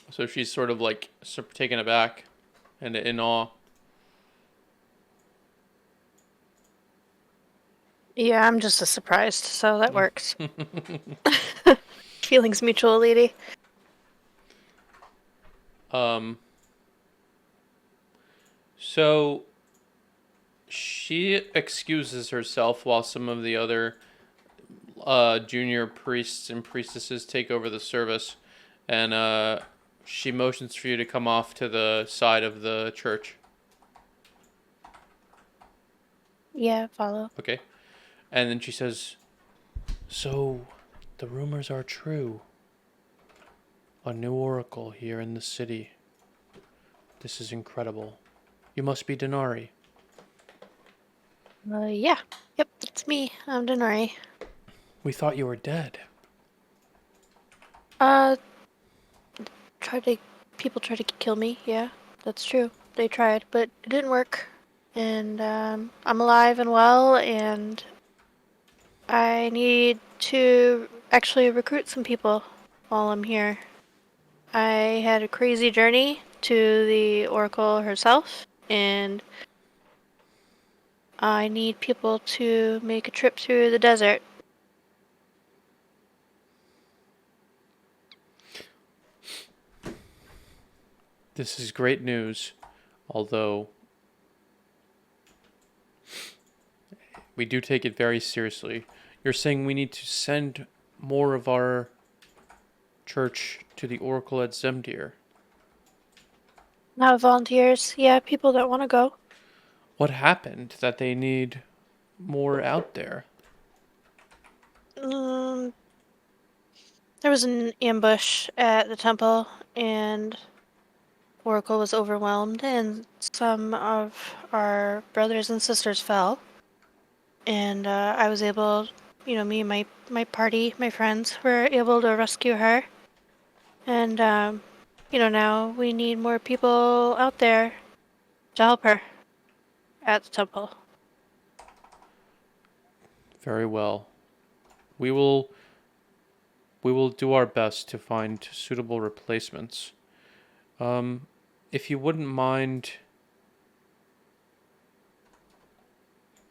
So she's sort of like taken aback and in awe. Yeah, I'm just as surprised, so that works. Feelings mutual, lady. So she excuses herself while some of the other junior priests and priestesses take over the service, and she motions for you to come off to the side of the church. Yeah, follow. Okay. And then she says, "So, the rumors are true. A new oracle here in the city. This is incredible. You must be Denari. Yeah. Yep, it's me. I'm Denari. We thought you were dead. Uh, tried to... People tried to kill me, yeah. That's true. They tried, but it didn't work. And, I'm alive and well, and I need to actually recruit some people while I'm here. I had a crazy journey to the Oracle herself, and I need people to make a trip through the desert. This is great news, although we do take it very seriously. You're saying we need to send more of our church to the Oracle at Zemdir. Now volunteers, yeah, people that want to go. What happened that they need more out there? Um, there was an ambush at the temple, and Oracle was overwhelmed, and some of our brothers and sisters fell. And I was able, me and my party, my friends, were able to rescue her. And, now we need more people out there to help her at the temple. Very well. We will do our best to find suitable replacements. If you wouldn't mind,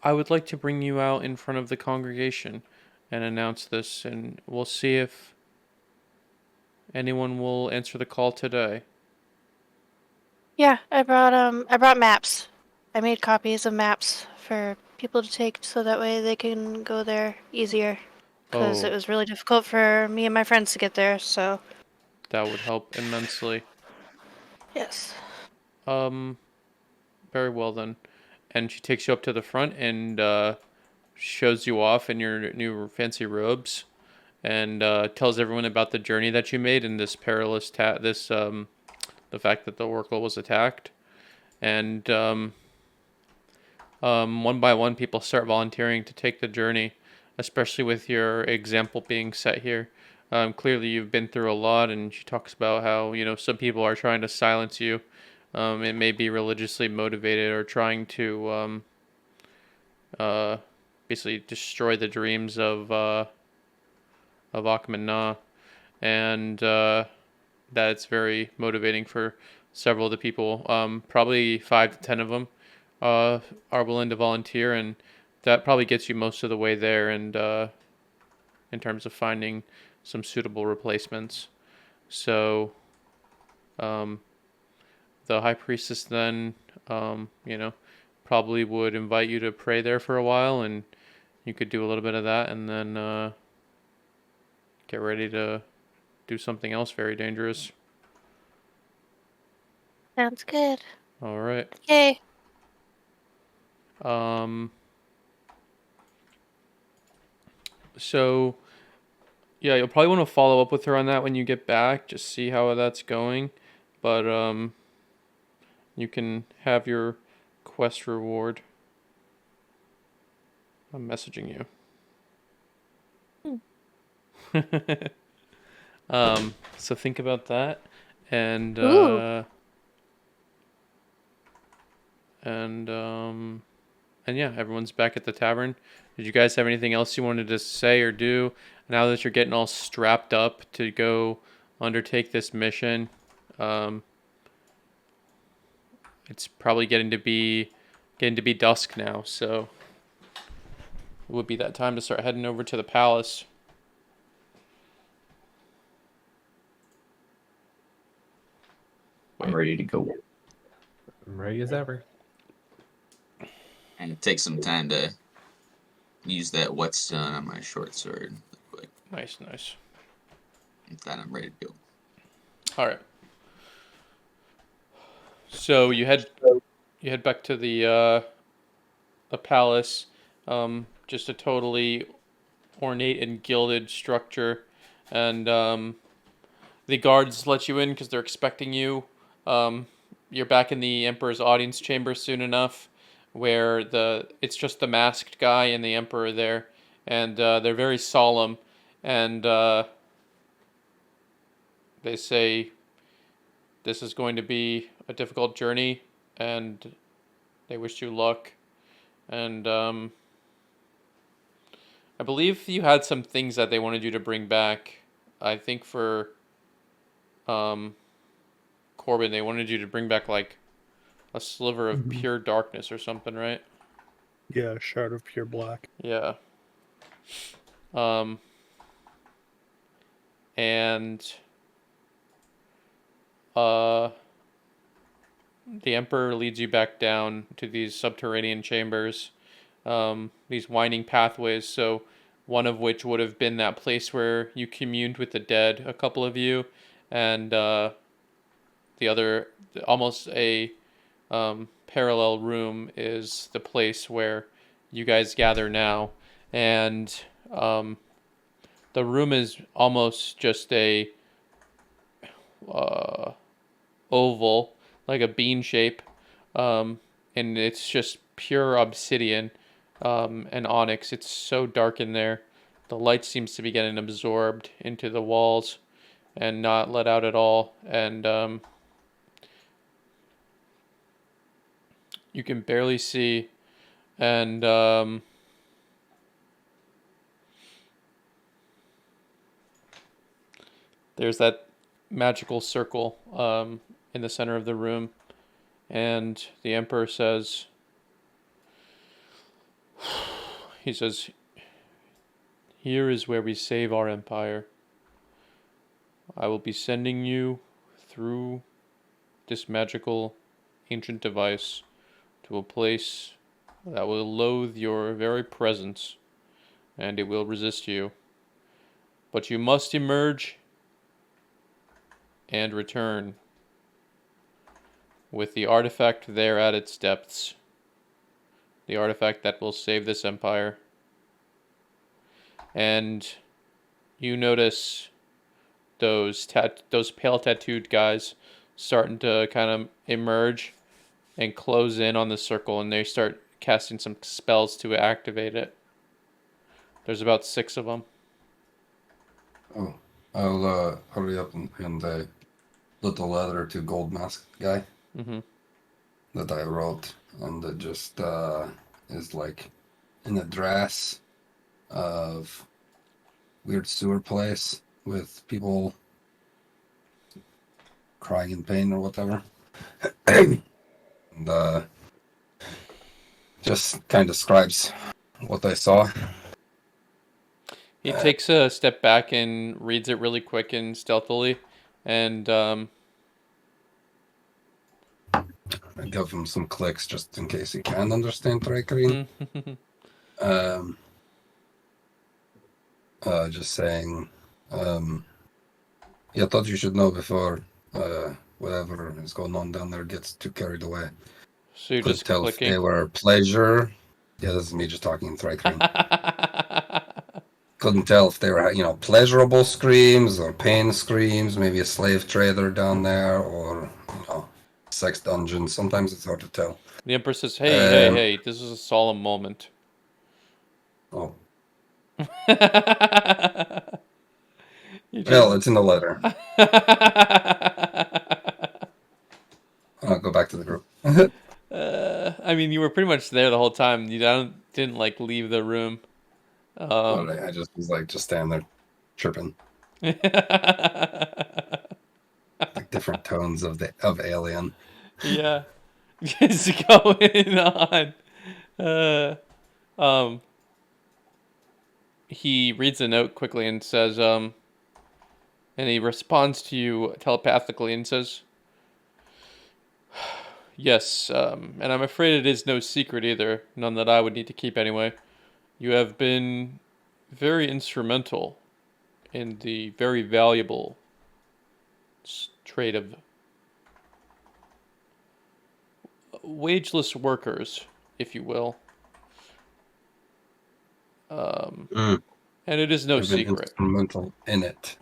I would like to bring you out in front of the congregation and announce this, and we'll see if anyone will answer the call today. Yeah, I brought maps. I made copies of maps for people to take so that way they can go there easier. Because it was really difficult for me and my friends to get there, so. That would help immensely. Yes. Very well then. And she takes you up to the front and shows you off in your new fancy robes, and tells everyone about the journey that you made in this perilous the fact that the Oracle was attacked, and one by one people start volunteering to take the journey, especially with your example being set here. Clearly you've been through a lot, and she talks about how some people are trying to silence you. It may be religiously motivated or trying to basically destroy the dreams of Akhman Na, and that's very motivating for several of the people. Probably 5 to 10 of them are willing to volunteer, and that probably gets you most of the way there. And in terms of finding some suitable replacements, so the high priestess then, probably would invite you to pray there for a while, and you could do a little bit of that, and then get ready to do something else very dangerous. Sounds good. All right. Okay. So, yeah, you'll probably want to follow up with her on that when you get back, just see how that's going. But you can have your quest reward. I'm messaging you. So think about that, and yeah, everyone's back at the tavern. Did you guys have anything else you wanted to say or do now that you're getting all strapped up to go undertake this mission? It's probably getting to be dusk now, so it would be that time to start heading over to the palace. I'm ready to go. I'm ready as ever. And take some time to use that whetstone on my short sword. Quick. Nice. With that, I'm ready to go. All right. So you head back to the palace. Just a totally ornate and gilded structure, and the guards let you in because they're expecting you. you're back in the Emperor's audience chamber soon enough, where it's just the masked guy and the Emperor there, and they're very solemn, and they say this is going to be a difficult journey, and they wish you luck, and I believe you had some things that they wanted you to bring back. I think for Corbin, they wanted you to bring back like a sliver of Mhm. pure darkness or something, right? Yeah, shard of pure black. Yeah. Um, and uh, the Emperor leads you back down to these subterranean chambers, these winding pathways. So, one of which would have been that place where you communed with the dead, a couple of you, and the other, almost a parallel room, is the place where you guys gather now, and the room is almost just a uh, oval, like a bean shape, and it's just pure obsidian and onyx. It's so dark in there. The light seems to be getting absorbed into the walls and not let out at all. And you can barely see. And there's that magical circle in the center of the room. And the Emperor says, he says, "Here is where we save our empire. I will be sending you through this magical ancient device to a place that will loathe your very presence, and it will resist you. But you must emerge and return with the artifact there at its depths. The artifact that will save this empire." And you notice those pale tattooed guys starting to kind of emerge and close in on the circle, and they start casting some spells to activate it. There's about 6 of them. Oh, I'll hurry up and put the letter to Gold Mask guy Mm-hmm. that I wrote, and it just is like an address of weird sewer place with people crying in pain or whatever. And just kind of describes what I saw. He takes a step back and reads it really quick and stealthily, and I give him some clicks just in case he can understand Thrakerin. Just saying, yeah, I thought you should know before whatever is going on down there gets too carried away. So you're Couldn't just tell clicking. if they were pleasure. Yeah, this is me just talking in Thrakerin. Couldn't tell if they were, pleasurable screams or pain screams. Maybe a slave trader down there, or sex dungeon. Sometimes it's hard to tell. The Emperor says, hey, this is a solemn moment. Oh. You Well, it's in the letter. I'll go back to the group. I mean, you were pretty much there the whole time. You didn't like leave the room. But I just was like, just standing there, chirping. Like different tones of Alien. Yeah, it's going on. He reads the note quickly and says, and he responds to you telepathically and says, "Yes, and I'm afraid it is no secret either, none that I would need to keep anyway. You have been very instrumental in the very valuable trade of wageless workers, if you will. And it is no I've been secret. Instrumental in it.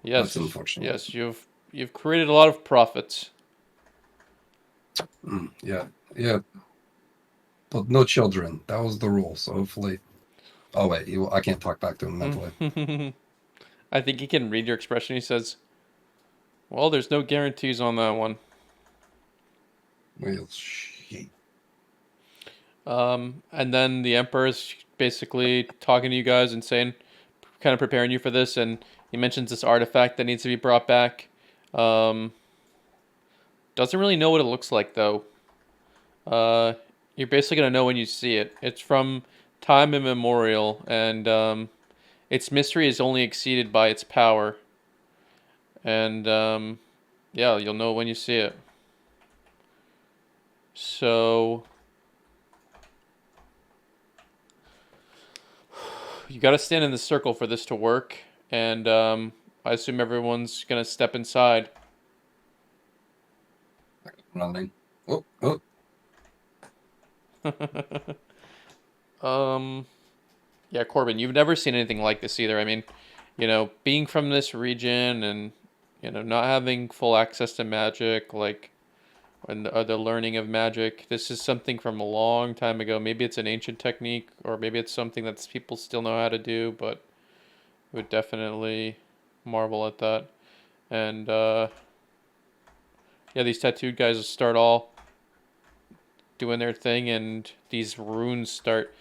Yes, That's unfortunate. yes, you've created a lot of profits. Yeah, yeah. But no children. That was the rule. So hopefully. Oh wait, I can't talk back to him mentally. I think he can read your expression. He says, "Well, there's no guarantees on that one." Well, shit. And then the Emperor is basically talking to you guys and saying, kind of preparing you for this, and he mentions this artifact that needs to be brought back. Um, doesn't really know what it looks like though. You're basically gonna know when you see it. It's from time immemorial, and its mystery is only exceeded by its power. And yeah, you'll know when you see it. So you got to stand in the circle for this to work, and I assume everyone's gonna step inside. Running. Oh, oh. Yeah, Corbin, you've never seen anything like this either. I mean, being from this region and not having full access to magic, like and the learning of magic, this is something from a long time ago. Maybe it's an ancient technique, or maybe it's something that people still know how to do, but would definitely marvel at that. And yeah, these tattooed guys will start all doing their thing, and these runes start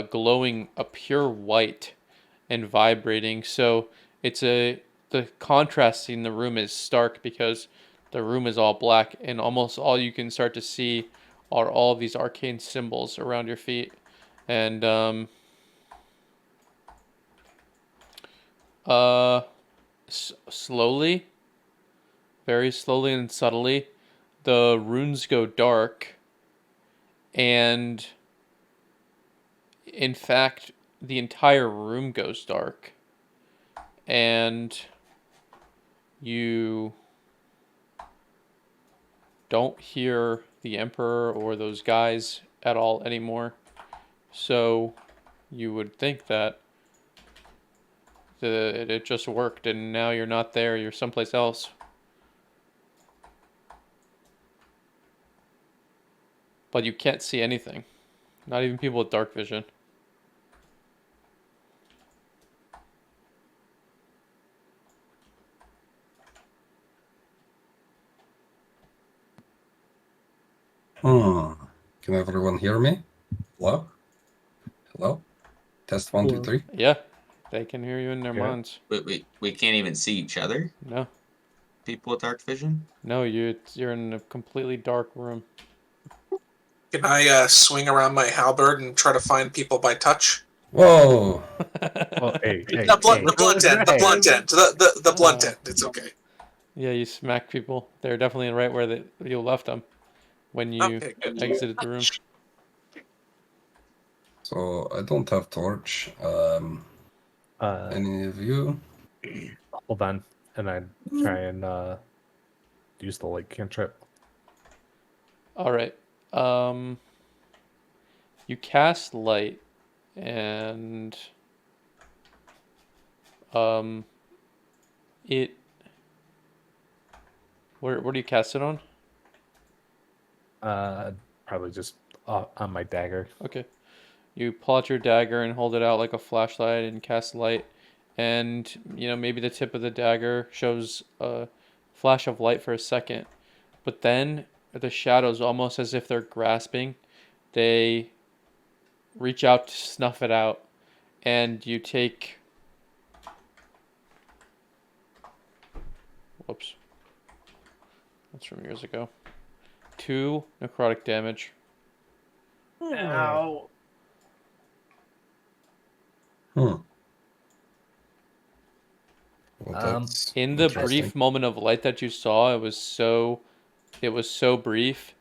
glowing a pure white and vibrating. So the contrast in the room is stark because the room is all black, and almost all you can start to see are all of these arcane symbols around your feet. And slowly, very slowly and subtly, the runes go dark, and in fact, the entire room goes dark, and you don't hear the Emperor or those guys at all anymore. So you would think that it just worked, and now you're not there, you're someplace else. But you can't see anything. Not even people with dark vision. Can everyone hear me? Hello? Hello? Test one, two, Hello. three. Yeah, they can hear you in their Yeah. minds. We can't even see each other. No, People with dark vision. no, you're in a completely dark room. Can I swing around my halberd and try to find people by touch? Whoa! Well, hey, hey, The blunt, hey. the blunt end, the Hey. blunt end, the blunt end. It's okay. Yeah, you smack people. They're definitely right where you left them when you Okay, good. exited the room. So I don't have torch. Any of you? Hold on, and I try and use the light cantrip. All right. You cast light, and it. Where do you cast it on? Probably just on my dagger. Okay. You pull out your dagger and hold it out like a flashlight and cast light, and maybe the tip of the dagger shows a flash of light for a second, but then the shadows, almost as if they're grasping, they reach out to snuff it out, and you take. Whoops. That's from years ago. 2 necrotic damage. Ow. Well, Um, that's In the interesting. brief moment of light that you saw, it was so brief.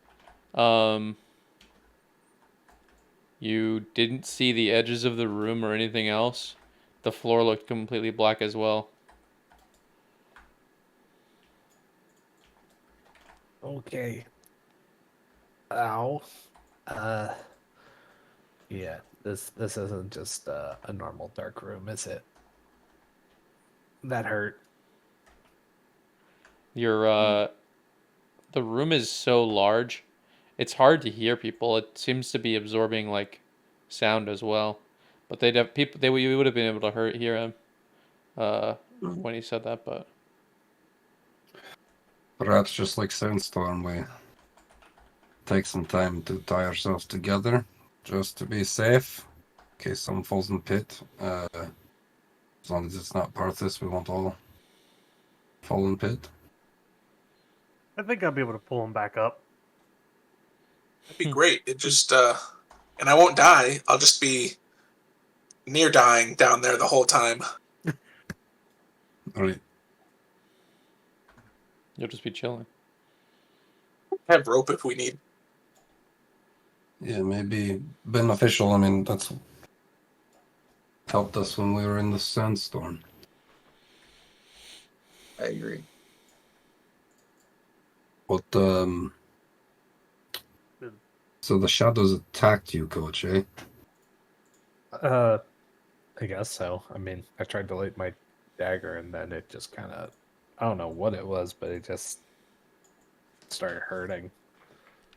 You didn't see the edges of the room or anything else. The floor looked completely black as well. Okay. Ow. Yeah. This isn't just a normal dark room, is it? That hurt. Your the room is so large, it's hard to hear people. It seems to be absorbing like sound as well. But they'd have people. You would have been able to hear him when he said that. But Perhaps just like Sandstorm, we take some time to tie ourselves together, just to be safe, in case someone falls in the pit. As long as it's not Parthas, we won't all fall in the pit. I think I'll be able to pull him back up. That'd be great. It just and I won't die. I'll just be near dying down there the whole time. All right. you'll just be chilling. Have rope if we need. Yeah, maybe beneficial. I mean, that's helped us when we were in the sandstorm. I agree. What, so the shadows attacked you, Coach, eh? I guess so. I mean, I tried to light my dagger and then it just kind of, I don't know what it was, but it just started hurting.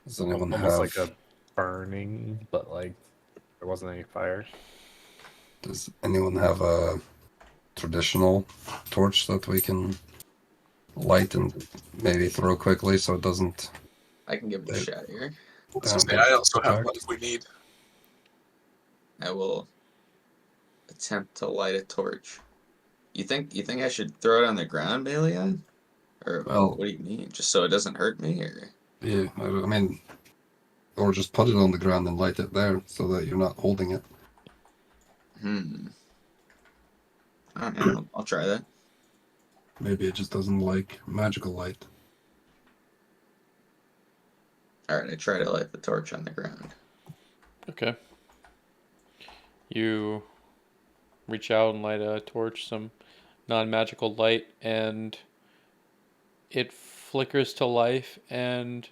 Does anyone Almost have like a burning, but like there wasn't any fire. Does anyone have a traditional torch that we can light and maybe throw quickly so it doesn't? I can give it a shot here. I also have one if we need. I will attempt to light a torch. You think I should throw it on the ground, Balion? Or Well, what do you mean? Just so it doesn't hurt me, or Yeah, I mean, or just put it on the ground and light it there so that you're not holding it. Alright, I'll try that. Maybe it just doesn't like magical light. Alright, I try to light the torch on the ground. Okay. You reach out and light a torch, some non-magical light, and it flickers to life and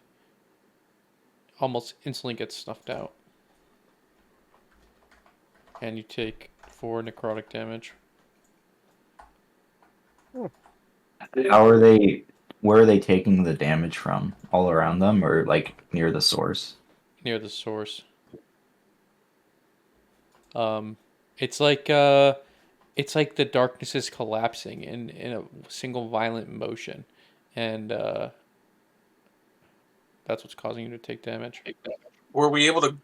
almost instantly gets snuffed out. And you take 4 necrotic damage. How are they? Where are they taking the damage from? All around them, or like near the source? Near the source. It's like the darkness is collapsing in a single violent motion, and that's what's causing you to take damage. Were we able to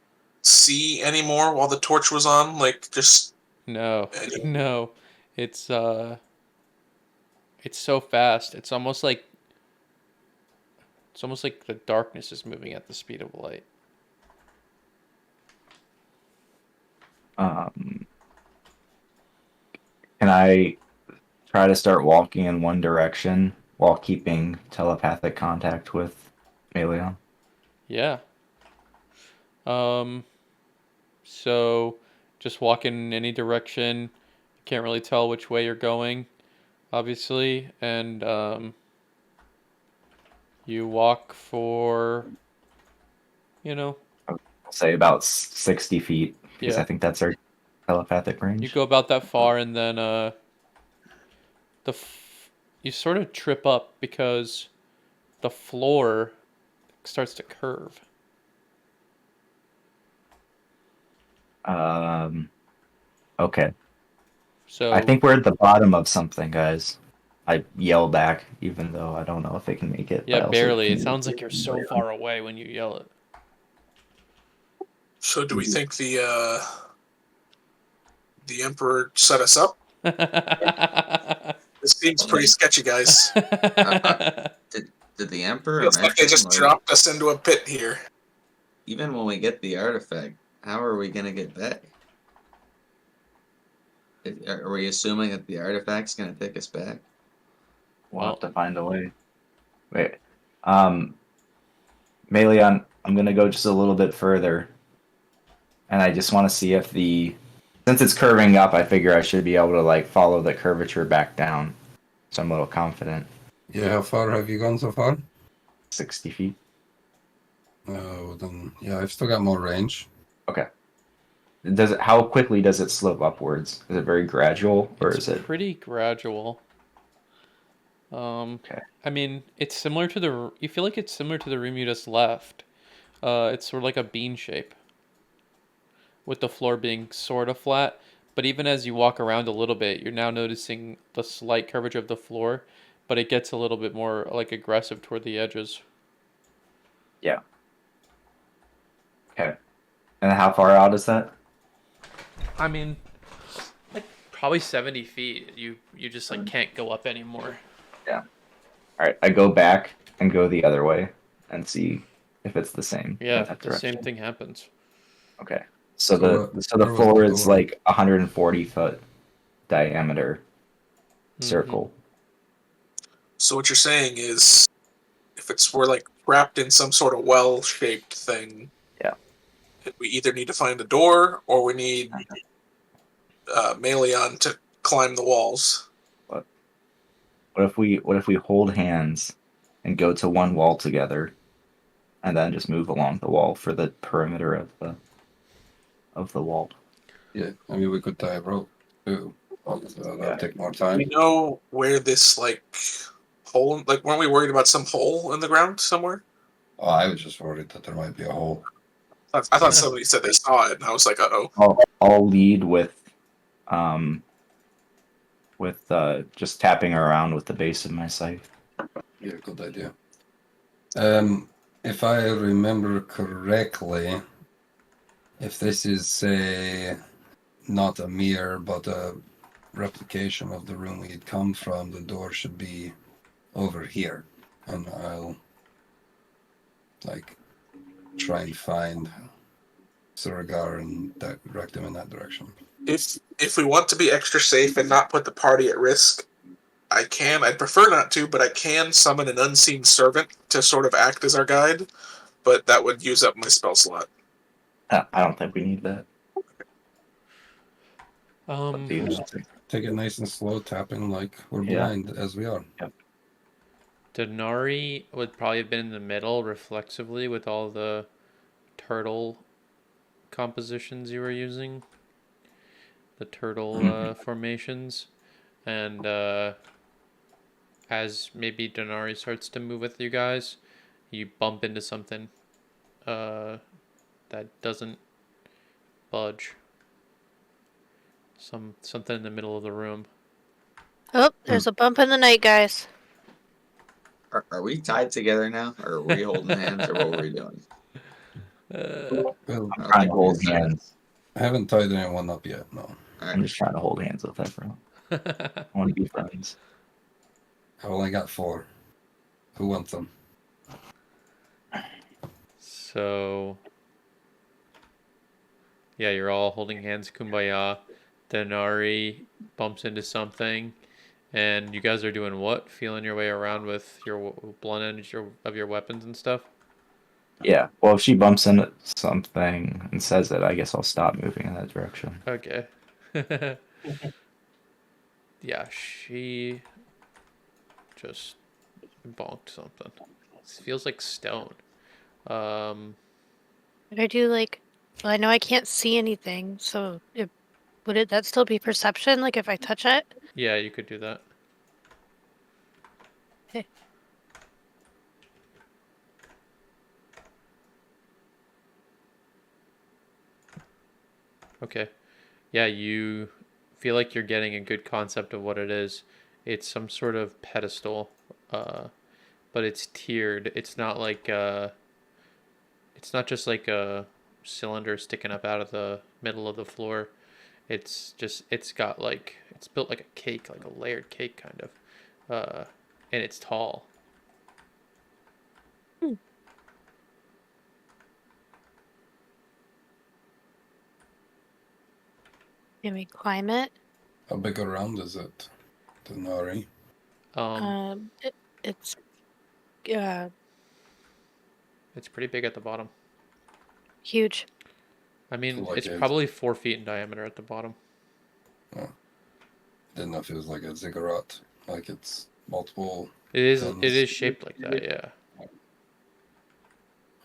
see any more while the torch was on? Like just No, no, it's so fast. It's almost like the darkness is moving at the speed of light. Can I try to start walking in one direction while keeping telepathic contact with Melion? Yeah. So just walk in any direction. You can't really tell which way you're going, obviously, and you walk for, I'll say about 60 feet, because Yeah. I think that's our telepathic range. you go about that far, and then you sort of trip up because the floor starts to curve. Okay. So I think we're at the bottom of something, guys. I yell back, even though I don't know if they can make it. yeah, but I also barely. It can- sounds like you're so far away when you yell it. so. Do we think the Emperor set us up? This seems pretty sketchy, guys. Did the Emperor Feels like they mention, just dropped us into a pit here. even when we get the artifact, how are we gonna get back? Are we assuming that the artifact's gonna take us back? We'll have to find a way. Wait. Melion, I'm gonna go just a little bit further. And I just want to see if since it's curving up, I figure I should be able to like follow the curvature back down. So I'm a little confident. Yeah, how far have you gone so far? 60 feet. Oh, then yeah, I've still got more range. Okay. How quickly does it slope upwards? Is it very gradual, or It's is it? pretty gradual. Okay. I mean, it's similar to the. You feel like it's similar to the room you just left. It's sort of like a bean shape, with the floor being sort of flat. But even as you walk around a little bit, you're now noticing the slight curvature of the floor, but it gets a little bit more like aggressive toward the edges. Yeah. Okay. And how far out is that? I mean, like probably 70 feet. You just like can't go up anymore. Yeah. All right. I go back and go the other way and see if it's the same in Yeah, that the same direction. thing happens. Okay. So So, the where was floor the is door? like 140-foot diameter circle. So what you're saying is, if we're like trapped in some sort of well-shaped thing, Yeah. we either need to find a door or we need Meleon to climb the walls. What what if we hold hands and go to one wall together and then just move along the wall for the perimeter of the wall? Yeah, I mean, we could tie a rope too. That'll Yeah. take more We time. know where this like hole. Like, weren't we worried about some hole in the ground somewhere? Oh, I was just worried that there might be a hole. I thought somebody said they saw it, and I was like, "Uh-oh." I'll lead um with just tapping around with the base of my scythe. Yeah, good idea. If I remember correctly, if this is, say, not a mirror, but a replication of the room we'd come from, the door should be over here. And I'll, like, try and find Surgar and direct him in that direction. If we want to be extra safe and not put the party at risk, I can. I'd prefer not to, but I can summon an unseen servant to sort of act as our guide. But that would use up my spell slot. I don't think we need that. Um, Do you? Just take it nice and slow, tapping like we're Yeah. blind as we are. Yep. Denari would probably have been in the middle reflexively with all the turtle compositions you were using, the turtle formations, and as maybe Denari starts to move with you guys, you bump into something that doesn't budge. Something in the middle of the room. Oh, there's a bump in the night, guys. Are we tied together now, or are we holding hands, or what were we doing? Well, I'm trying to hold hands. I haven't tied anyone up yet, no. I'm just trying to hold hands with everyone. I want to be friends. I only got 4. Who wants them? So, yeah, you're all holding hands, kumbaya. Denari bumps into something, and you guys are doing what? Feeling your way around with your blunt end of your weapons and stuff? Yeah. Well, if she bumps into something and says it, I guess I'll stop moving in that direction. Okay. Yeah, she just bonked something. This feels like stone. Would I do like? Well, I know I can't see anything, so would that still be perception? Like if I touch it? Yeah, you could do that. Okay. Okay. Yeah, you feel like you're getting a good concept of what it is. It's some sort of pedestal, but it's tiered. It's not like it's not just like a cylinder sticking up out of the middle of the floor. It's got like it's built like a cake, like a layered cake kind of, and it's tall. Can we climb it? How big around is it? Denari? It's It's pretty big at the bottom. huge. I mean, So like it's a- probably 4 feet in diameter at the bottom. Didn't know if it was like a ziggurat, like it's multiple. It is. tons. It is shaped like that, yeah.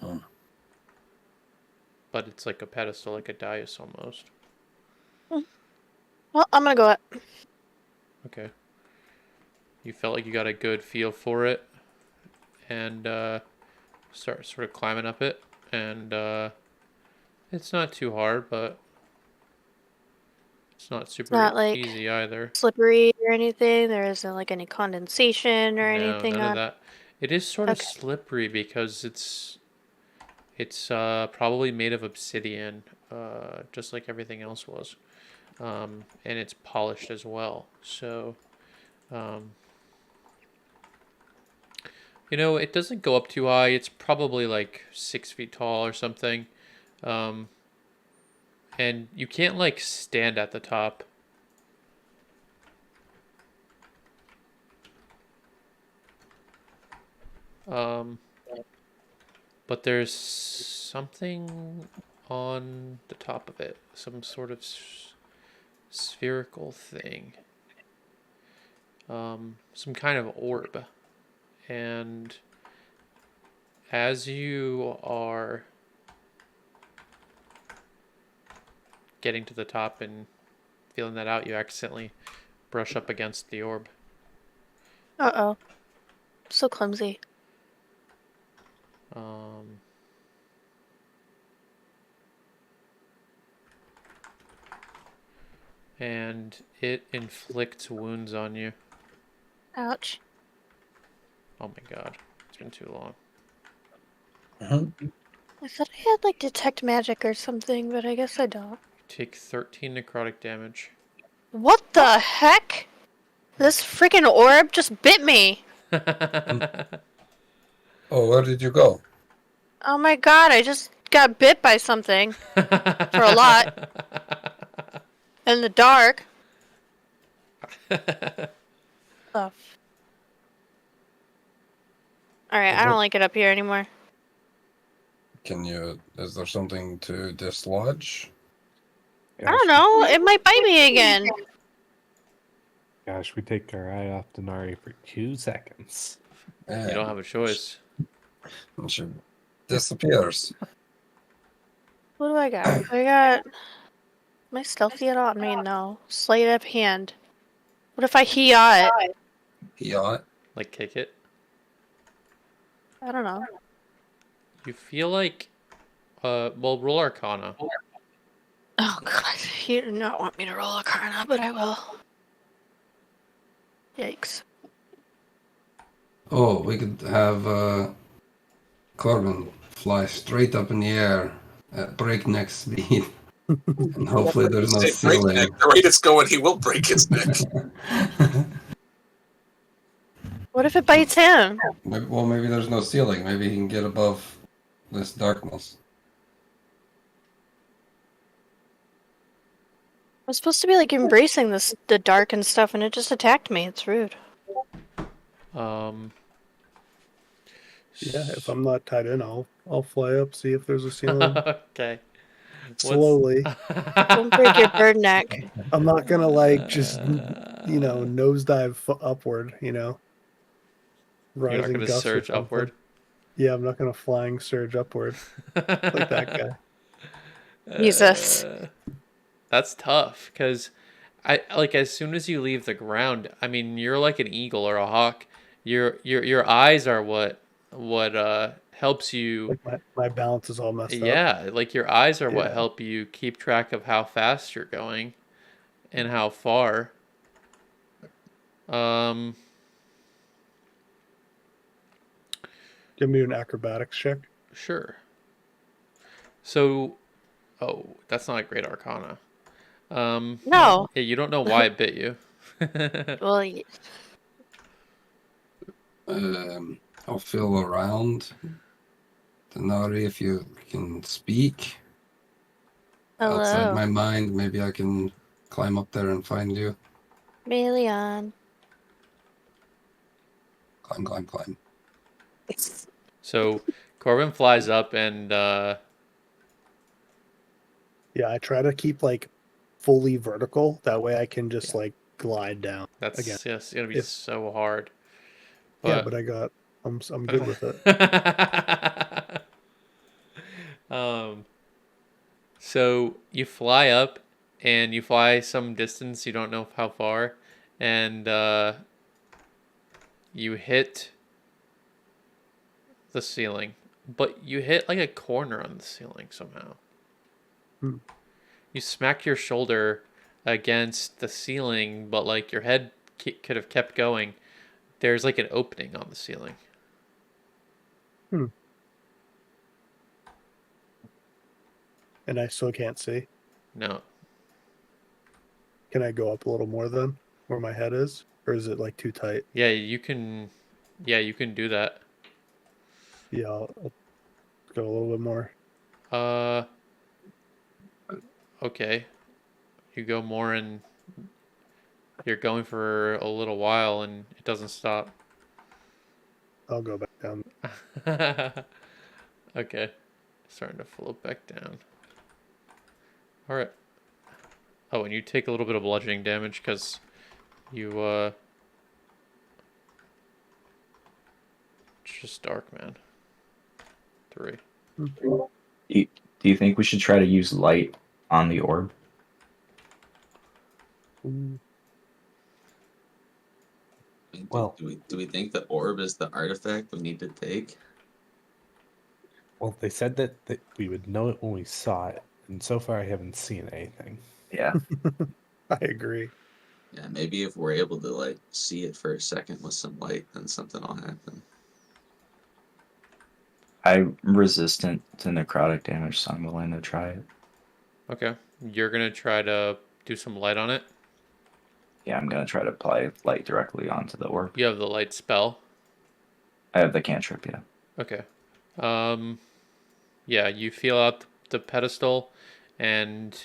Huh. But it's like a pedestal, like a dais almost. Well, I'm gonna go up. Okay. You felt like you got a good feel for it, and start sort of climbing up it, and it's not too hard, but it's not It's super not like easy either. slippery or anything. There isn't like any condensation or No, anything none of on. that. It is sort of Okay. slippery because it's probably made of obsidian, just like everything else was, and it's polished as well. So, um, it doesn't go up too high. It's probably like 6 feet tall or something, um, and you can't like stand at the top. Um, but there's something on the top of it, some sort of spherical thing, some kind of orb, and as you are getting to the top and feeling that out, you accidentally brush up against the orb. Uh-oh. So clumsy. And it inflicts wounds on you. Ouch. Oh my god, it's been too long. I thought I had like detect magic or something, but I guess I don't. Take 13 necrotic damage. What the heck? This freaking orb just bit me. Oh, where did you go? Oh my god, I just got bit by something. For a lot. In the dark. Stuff. Alright, I don't like it up here anymore. Is there something to dislodge? I don't know, it might bite me again. Gosh, we take our eye off Denari for 2 seconds. You don't have a choice. She disappears. What do I got? I got... Am I stealthy at all? I mean, no. Sleight of hand. What if I heat it? Yeah. Like kick it. I don't know. You feel like, well, roll Arcana. Oh god, you do not want me to roll Arcana, but I will. Yikes. Oh, we could have Corbin fly straight up in the air at breakneck speed. And hopefully there's no Say ceiling. breakneck. The rate it's going, he will break his neck. What if it bites him? Maybe there's no ceiling. Maybe he can get above this darkness. I'm supposed to be like embracing the dark and stuff, and it just attacked me. It's rude. Yeah, if I'm not tied in, I'll fly up, see if there's a ceiling. Okay. Slowly. Don't break your bird neck. I'm not gonna like just nosedive upward. You're Rising not gonna gust or surge something. upward. Yeah, I'm not gonna flying surge upward like that guy. Jesus. That's tough because as soon as you leave the ground, I mean, you're like an eagle or a hawk. Your eyes are what helps you. Like my balance is all messed up. Yeah, like your eyes are what Yeah. help you keep track of how fast you're going and how far. Give me an acrobatics check. Sure. So, that's not a great Arcana. No. Yeah, you don't know why it bit you. Well, I'll feel around. Denari, if you can speak outside hello. my mind, maybe I can climb up there and find you. Melion. Climb. So, Corbin flies up and Yeah, I try to keep like fully vertical. That way I can just like glide down. that's again. just gonna be so hard. Yeah, but I'm good with it. So you fly up and you fly some distance, you don't know how far, and you hit the ceiling, but you hit like a corner on the ceiling somehow. Hmm. You smack your shoulder against the ceiling, but like your head could have kept going. There's like an opening on the ceiling. And I still can't see. No. Can I go up a little more then, where my head is, or is it like too tight? Yeah, you can. Yeah, you can do that. Yeah, I'll go a little bit more. Uh. Okay. You go more and you're going for a little while and it doesn't stop. I'll go back down. Okay. Starting to float back down. Alright. Oh, and you take a little bit of bludgeoning damage because you, it's just dark, man. 3. Do you think we should try to use light on the orb? Ooh. Well- do we think the orb is the artifact we need to take? Well, they said that we would know it when we saw it, and so far I haven't seen anything. Yeah. I agree. Yeah, maybe if we're able to like see it for a second with some light, then something will happen. I'm resistant to necrotic damage, so I'm willing to try it. Okay. You're gonna try to do some light on it. Yeah, I'm gonna try to apply light directly onto the orb. You have the light spell. I have the cantrip, yeah. Okay. Yeah, you feel out the pedestal, and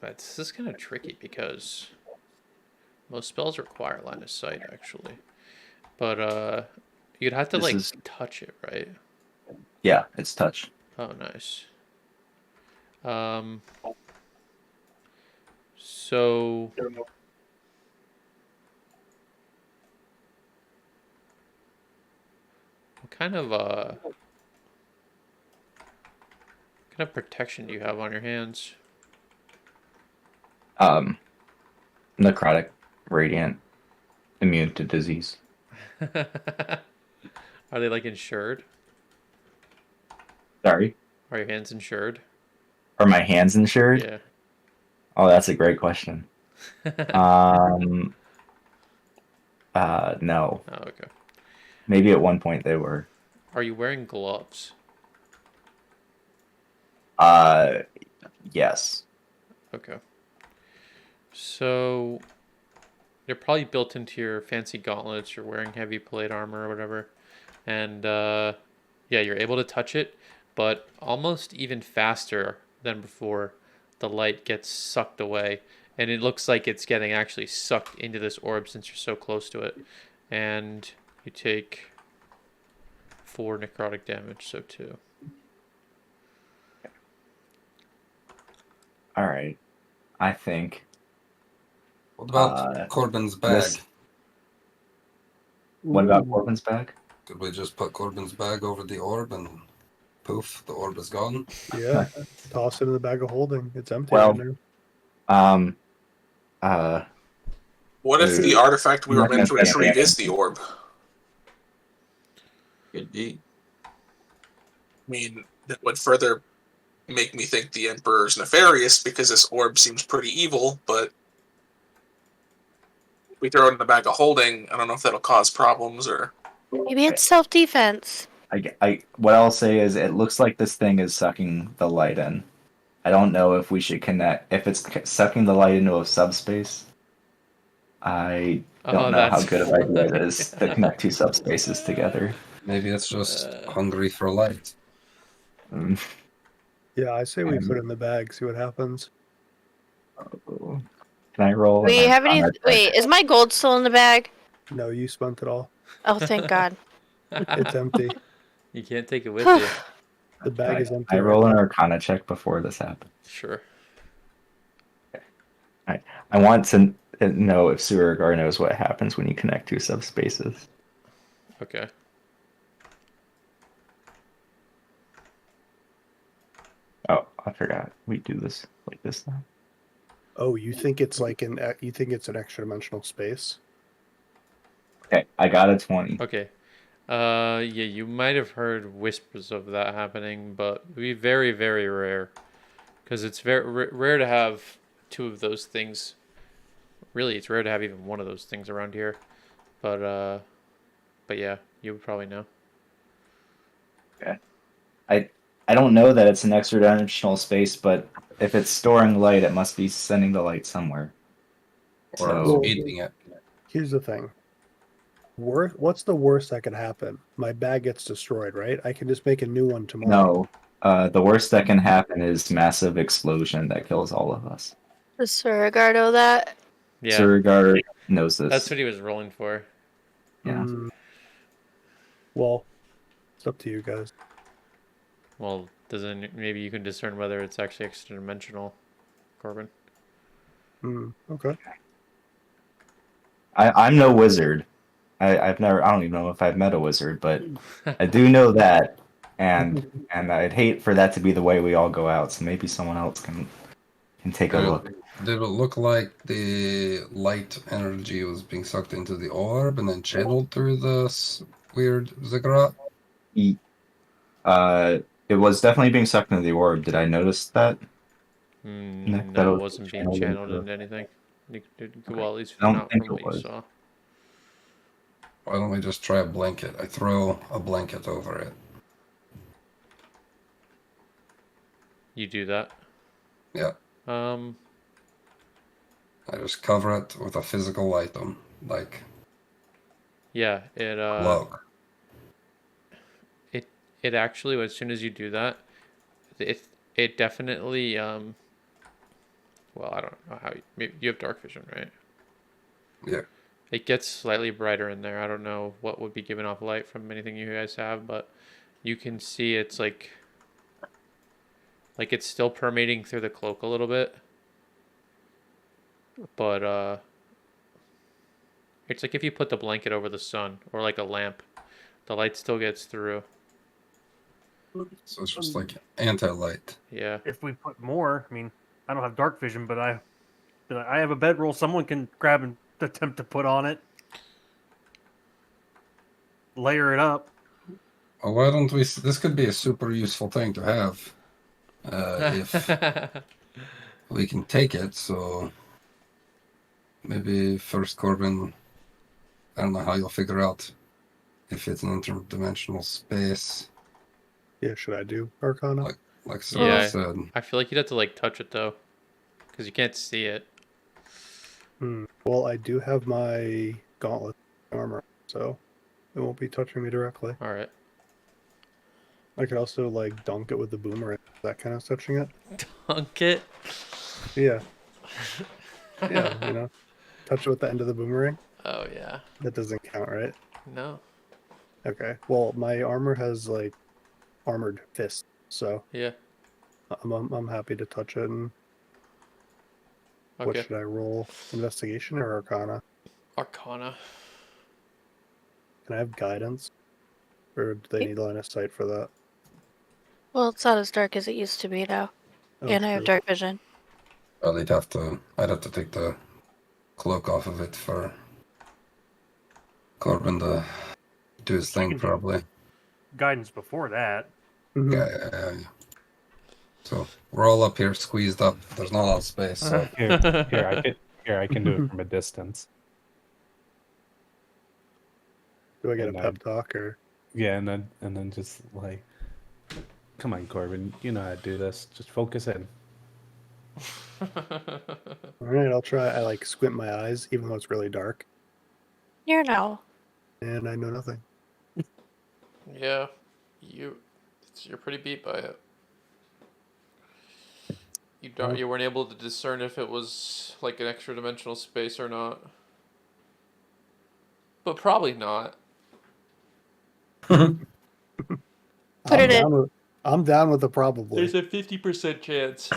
this is kind of tricky because most spells require line of sight, actually. But you'd have to touch it, right? Yeah, it's touch. Oh, nice. So what kind of protection do you have on your hands? Necrotic, radiant, immune to disease. Are they like insured? Sorry, Are your hands insured? are my hands insured? Yeah. Oh, that's a great question. No. Oh, okay. Maybe at one point they were. Are you wearing gloves? Yes. Okay. So they're probably built into your fancy gauntlets. You're wearing heavy plate armor or whatever, and yeah, you're able to touch it, but almost even faster than before. The light gets sucked away, and it looks like it's getting actually sucked into this orb since you're so close to it, and you take 4 necrotic damage, so 2. All right. I think. What about Corbin's bag? What about Corbin's bag? Could we just put Corbin's bag over the orb and poof, the orb is gone? Yeah, toss it in the bag of holding. It's empty Well, right now. What if the artifact we were meant to retrieve is the orb? Could be. I mean, that would further make me think the Emperor's nefarious because this orb seems pretty evil, but if we throw it in the bag of holding, I don't know if that'll cause problems or... Maybe it's self-defense. What I'll say is it looks like this thing is sucking the light in. I don't know if we should connect, if it's sucking the light into a subspace. I don't know how good of an idea it is to connect 2 subspaces together. Maybe it's just hungry for light. Yeah, I say we put it in the bag, see what happens. Can I roll? Wait, is my gold still in the bag? No, you spent it all. Oh, thank God. It's empty. You can't take it with you. The bag is empty. I roll an Arcana check before this happens. Sure. I want to know if Surugar knows what happens when you connect 2 subspaces. Okay. Oh, I forgot. We do this like this now. Oh, you think it's like an extra dimensional space? Okay, I got a 20. Okay. Yeah, you might have heard whispers of that happening, but it'd be very, very rare. Because it's very rare to have two of those things. Really, it's rare to have even one of those things around here. But yeah, you would probably know. Okay. I don't know that it's an extra dimensional space, but if it's storing light, it must be sending the light somewhere. Or So eating it. Here's the thing. What's the worst that could happen? My bag gets destroyed, right? I can just make a new one tomorrow. no, the worst that can happen is massive explosion that kills all of us. Does Sir Ricardo that? Yeah, Surgar knows this. that's what he was rolling for. Yeah. Well, it's up to you guys. Well, doesn't maybe you can discern whether it's actually extra dimensional, Corbin? Okay. I'm no wizard. I don't even know if I've met a wizard, but I do know that, and I'd hate for that to be the way we all go out. So maybe someone else can take a look. Did it look like the light energy was being sucked into the orb and then channeled through the weird ziggurat? It was definitely being sucked into the orb. Did I notice that? Nick, that No, it it wasn't being channeled into anything. Well, at least I don't not think from it what you was. saw. Why don't we just try a blanket? I throw a blanket over it. You do that. Yeah. Um, I just cover it with a physical item, like yeah, cloak. it actually, as soon as you do that, it definitely well, I don't know how maybe you have dark vision, right? Yeah. It gets slightly brighter in there. I don't know what would be giving off light from anything you guys have, but you can see it's like it's still permeating through the cloak a little bit. But it's like if you put the blanket over the sun or like a lamp, the light still gets through. So it's just like anti-light. Yeah. If we put more, I mean, I don't have dark vision, but I have a bedroll someone can grab and attempt to put on it. Layer it up. Well, why don't we? This could be a super useful thing to have. If we can take it, so maybe first, Corbin, I don't know how you'll figure out if it's an interdimensional space. Yeah, should I do Arcana? Like Yeah. said. I feel like you'd have to like touch it though, because you can't see it. Well, I do have my gauntlet armor, so it won't be touching me directly. All right. I could also like dunk it with the boomerang. That kind of touching it. Dunk it. Yeah. Yeah, you know, touch it with the end of the boomerang. Oh yeah. That doesn't count, right? No. Okay. Well, my armor has like armored fists, so Yeah. I'm happy to touch it. And what Okay. should I roll? Investigation or Arcana? Arcana. Can I have guidance, or do they need line of sight for that? Well, it's not as dark as it used to be now. Oh, And I have true. dark vision. Well, I'd have to take the cloak off of it for Corbin to do his thing, can do- probably. Guidance before that. Mhm. Yeah. So we're all up here, squeezed up. There's not a lot of space. So Here, I can do it from a distance. Do I get a And pep talk or? Yeah, and then just like, come on, Corbin, you know how to do this. Just focus in. All right, I'll try. I like squint my eyes, even though it's really dark, You're no. and I know nothing. Yeah. You're pretty beat by it. You weren't able to discern if it was like an extra dimensional space or not. But probably not. Put it in. I'm down with the probably. There's a 50% chance.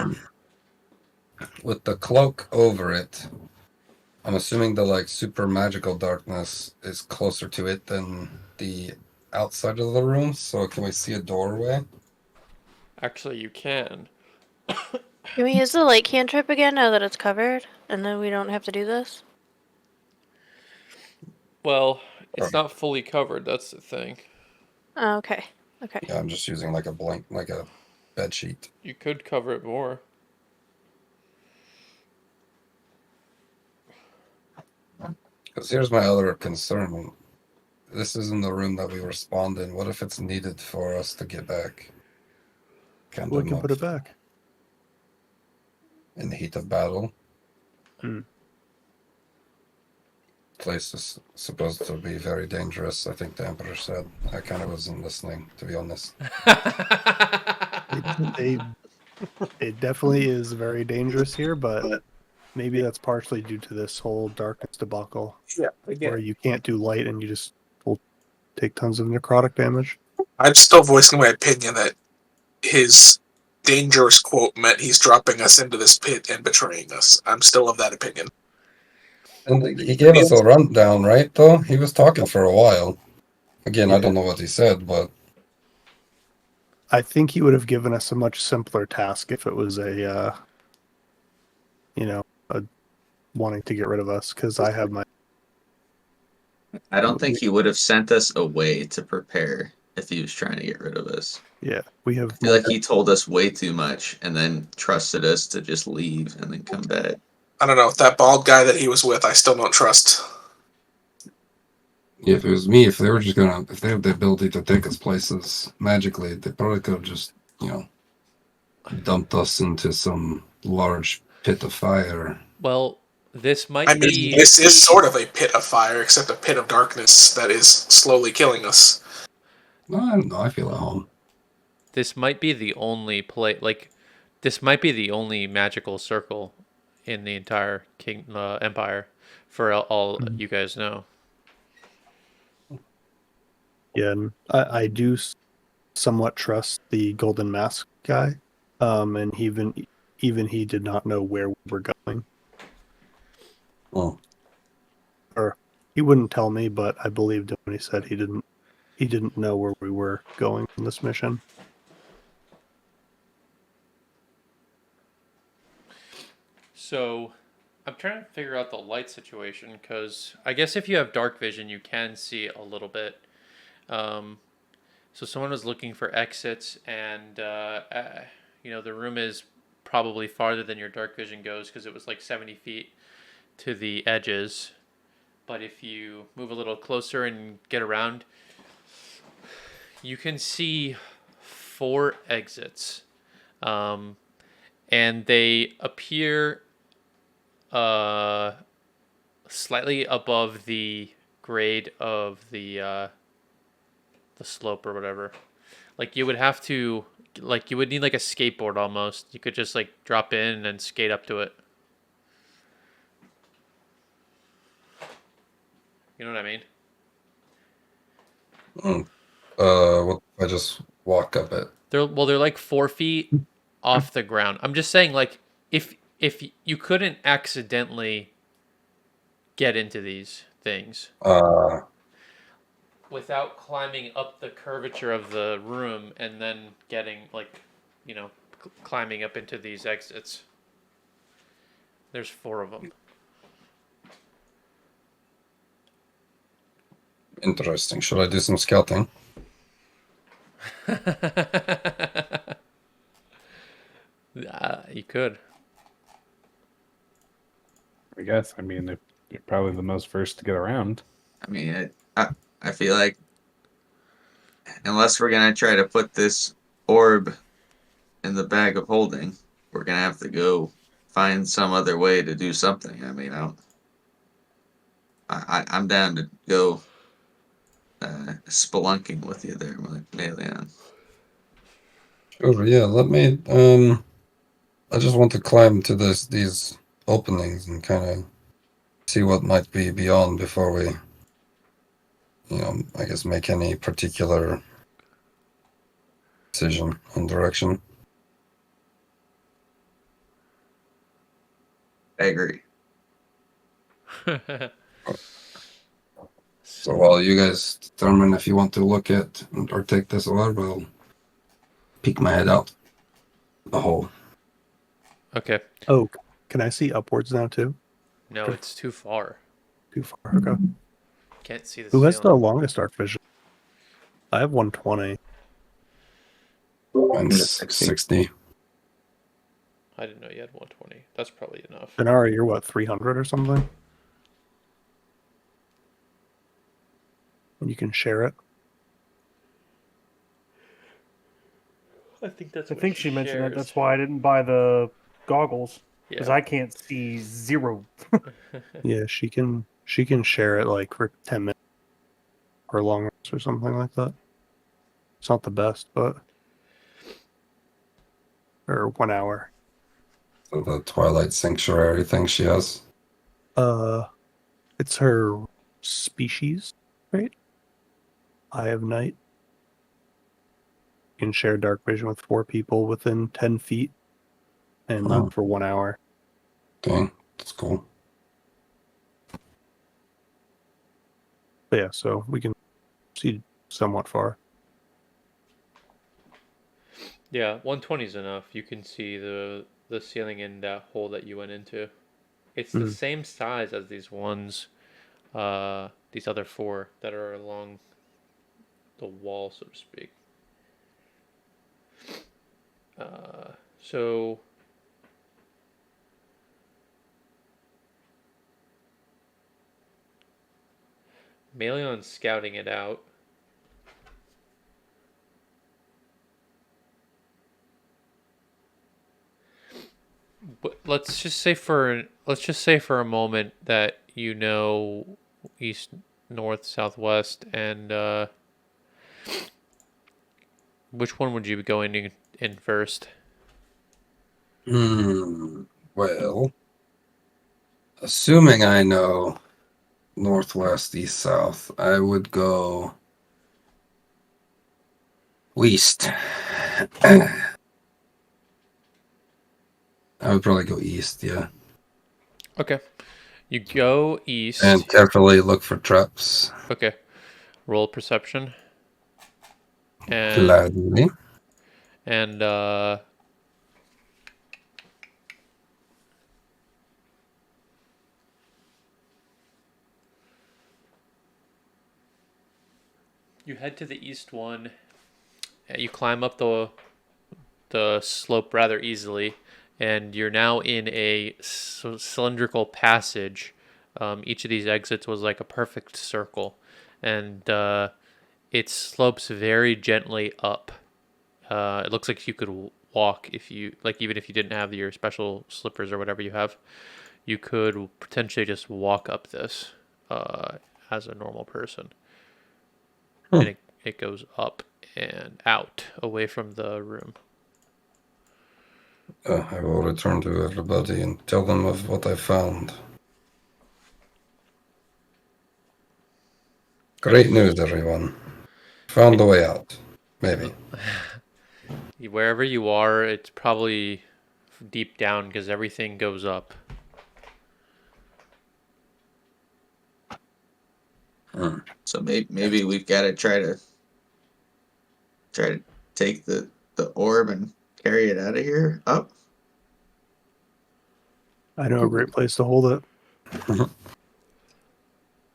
with the cloak over it, I'm assuming the like super magical darkness is closer to it than the outside of the room. So can we see a doorway? Actually, you can. Can we use the light cantrip again now that it's covered? And then we don't have to do this? Well, It's not fully covered. That's the thing. Oh, okay. Okay. Yeah, I'm just using like a bed sheet. You could cover it more. Because here's my other concern. This isn't the room that we respond in. What if it's needed for us to get back? We can put it back. In the heat of battle. Hmm. Place is supposed to be very dangerous, I think the Emperor said. I kind of wasn't listening, to be honest. It definitely is very dangerous here, but maybe that's partially due to this whole darkness debacle. Yeah, where you can't do light and you just will take tons of necrotic damage. I'm still voicing my opinion that his dangerous quote meant he's dropping us into this pit and betraying us. I'm still of that opinion. And he gave us a rundown, right, though? He was talking for a while. Again, I don't know what he said, but... I think he would have given us a much simpler task if it was a wanting to get rid of us, because I have my... I don't think he would have sent us away to prepare if he was trying to get rid of us. Yeah, we have... I feel like he told us way too much and then trusted us to just leave and then come back. I don't know. That bald guy that he was with, I still don't trust. Yeah, if it was me, if they have the ability to take us places magically, they probably could have just, dumped us into some large pit of fire. Well, this might be... This is sort of a pit of fire, except a pit of darkness that is slowly killing us. No, I don't know. I feel at home. This might be the only this might be the only magical circle in the entire empire, for all you guys know. Yeah, and I do somewhat trust the Golden Mask guy, and even he did not know where we were going. Oh. Or he wouldn't tell me, but I believed him when he said he didn't know where we were going on this mission. So, I'm trying to figure out the light situation, because I guess if you have dark vision, you can see a little bit. So someone was looking for exits, and the room is probably farther than your dark vision goes, because it was like 70 feet to the edges. But if you move a little closer and get around, you can see 4 exits, and they appear slightly above the grade of the slope or whatever. Like you would have to, you would need like a skateboard almost. You could just drop in and skate up to it. You know what I mean? What if I just walk up it? They're like 4 feet off the ground. I'm just saying, if you couldn't accidentally get into these things without climbing up the curvature of the room and then getting climbing up into these exits. There's 4 of them. Interesting. Should I do some scouting? You could. I guess. I mean, you're probably the most versed to get around. I mean, I feel like unless we're gonna try to put this orb in the bag of holding, we're gonna have to go find some other way to do something. I mean, I'm down to go spelunking with you there, Melian. Sure, yeah, let me, I just want to climb to these openings and kind of see what might be beyond before we, I guess make any particular decision on direction. I agree. So while you guys determine if you want to look at or take this orb, I'll peek my head out the hole. Okay. Oh, can I see upwards now too? No, it's too far. Too far. Okay. Can't see the Who has the ceiling. longest dark vision? I have 120. Mine's 60. 60. I didn't know you had 120. That's probably enough. Denara, you're what, 300 or something? And you can share it. I think that's. I what think she mentioned that. shares. That's why I didn't buy the goggles because Yeah. I can't see zero. Yeah, she can share it like for 10 minutes or longer or something like that. It's not the best, but or 1 hour. So the Twilight Sanctuary thing she has. It's her species, right? Eye of Night. You can share dark vision with 4 people within 10 feet and Oh. for 1 hour. Dang, that's cool. But yeah, so we can see somewhat far. Yeah, 120 is enough. You can see the ceiling in that hole that you went into. It's the same size as these ones, these other 4 that are along the wall, so to speak. So Meleon's scouting it out. But let's just say for a moment that you know east, north, southwest, and which one would you be going in first? Well, assuming I know northwest, east, south, I would go west. I would probably go east, yeah. Okay, you go east. And carefully look for traps. Okay, roll perception. Gladly. And you head to the east one. You climb up the slope rather easily, and you're now in a cylindrical passage. Each of these exits was like a perfect circle, and it slopes very gently up. It looks like you could walk if you like, even if you didn't have your special slippers or whatever you have, you could potentially just walk up this as a normal person. And it goes up and out away from the room. I will return to everybody and tell them of what I found. Great news, everyone. Found the way out. Maybe. Wherever you are, it's probably deep down because everything goes up. So maybe we've got to try to take the orb and carry it out of here up. I know a great place to hold it.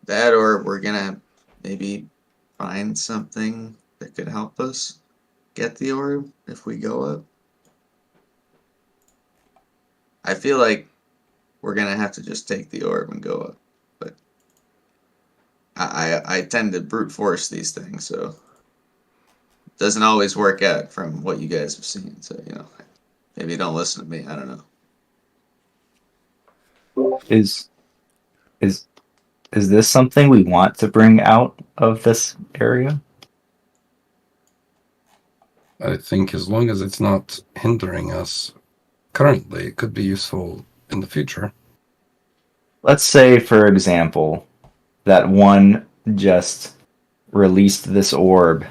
That, or we're gonna maybe find something that could help us get the orb if we go up. I feel like we're gonna have to just take the orb and go up, but I tend to brute force these things, so it doesn't always work out from what you guys have seen. So maybe don't listen to me. I don't know. Is this something we want to bring out of this area? I think as long as it's not hindering us currently, it could be useful in the future. Let's say, for example, that one just released this orb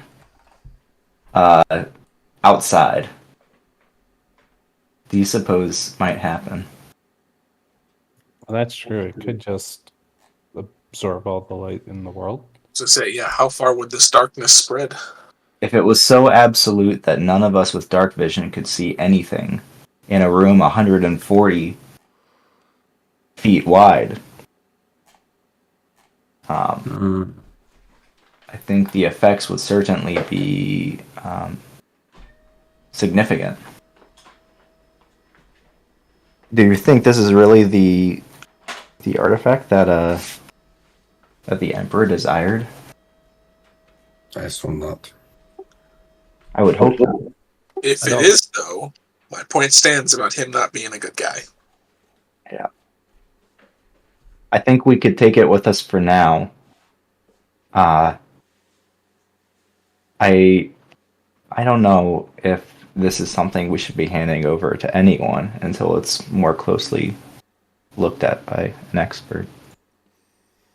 outside. Do you suppose might happen? Well, that's true. It could just absorb all the light in the world. So say, yeah, how far would this darkness spread? If it was so absolute that none of us with dark vision could see anything in a room 140 feet wide, I think the effects would certainly be significant. Do you think this is really the artifact that the Emperor desired? I assume not. I would hope not. If I it don't- is, though, my point stands about him not being a good guy. Yeah. I think we could take it with us for now. I don't know if this is something we should be handing over to anyone until it's more closely looked at by an expert.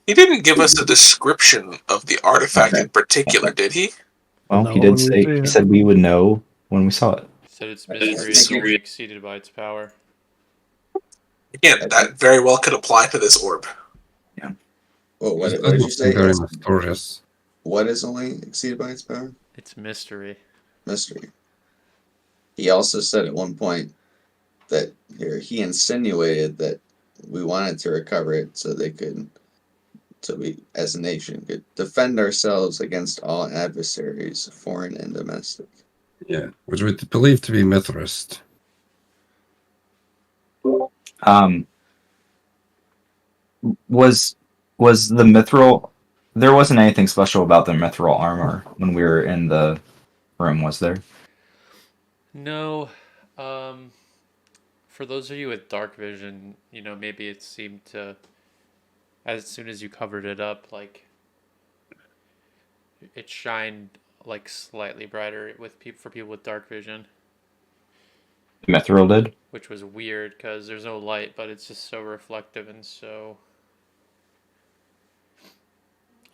He didn't give us a description of the artifact in particular, did he? Well, No, he did when we say see he it. said we would know when we saw it. He said it's mystery and only exceeded by its power. Again, that very well could apply to this orb. Well, what It did you doesn't seem say? very mysterious. What is only exceeded by its power? It's mystery. Mystery. He also said at one point that he insinuated that we wanted to recover it so we as a nation could defend ourselves against all adversaries, foreign and domestic. Yeah, which we believe to be Mithrist. Was the mithril? There wasn't anything special about the mithril armor when we were in the room, was there? No. For those of you with dark vision, maybe it seemed to, as soon as you covered it up, like it shined like slightly brighter for people with dark vision, The mithril did. which was weird because there's no light, but it's just so reflective and so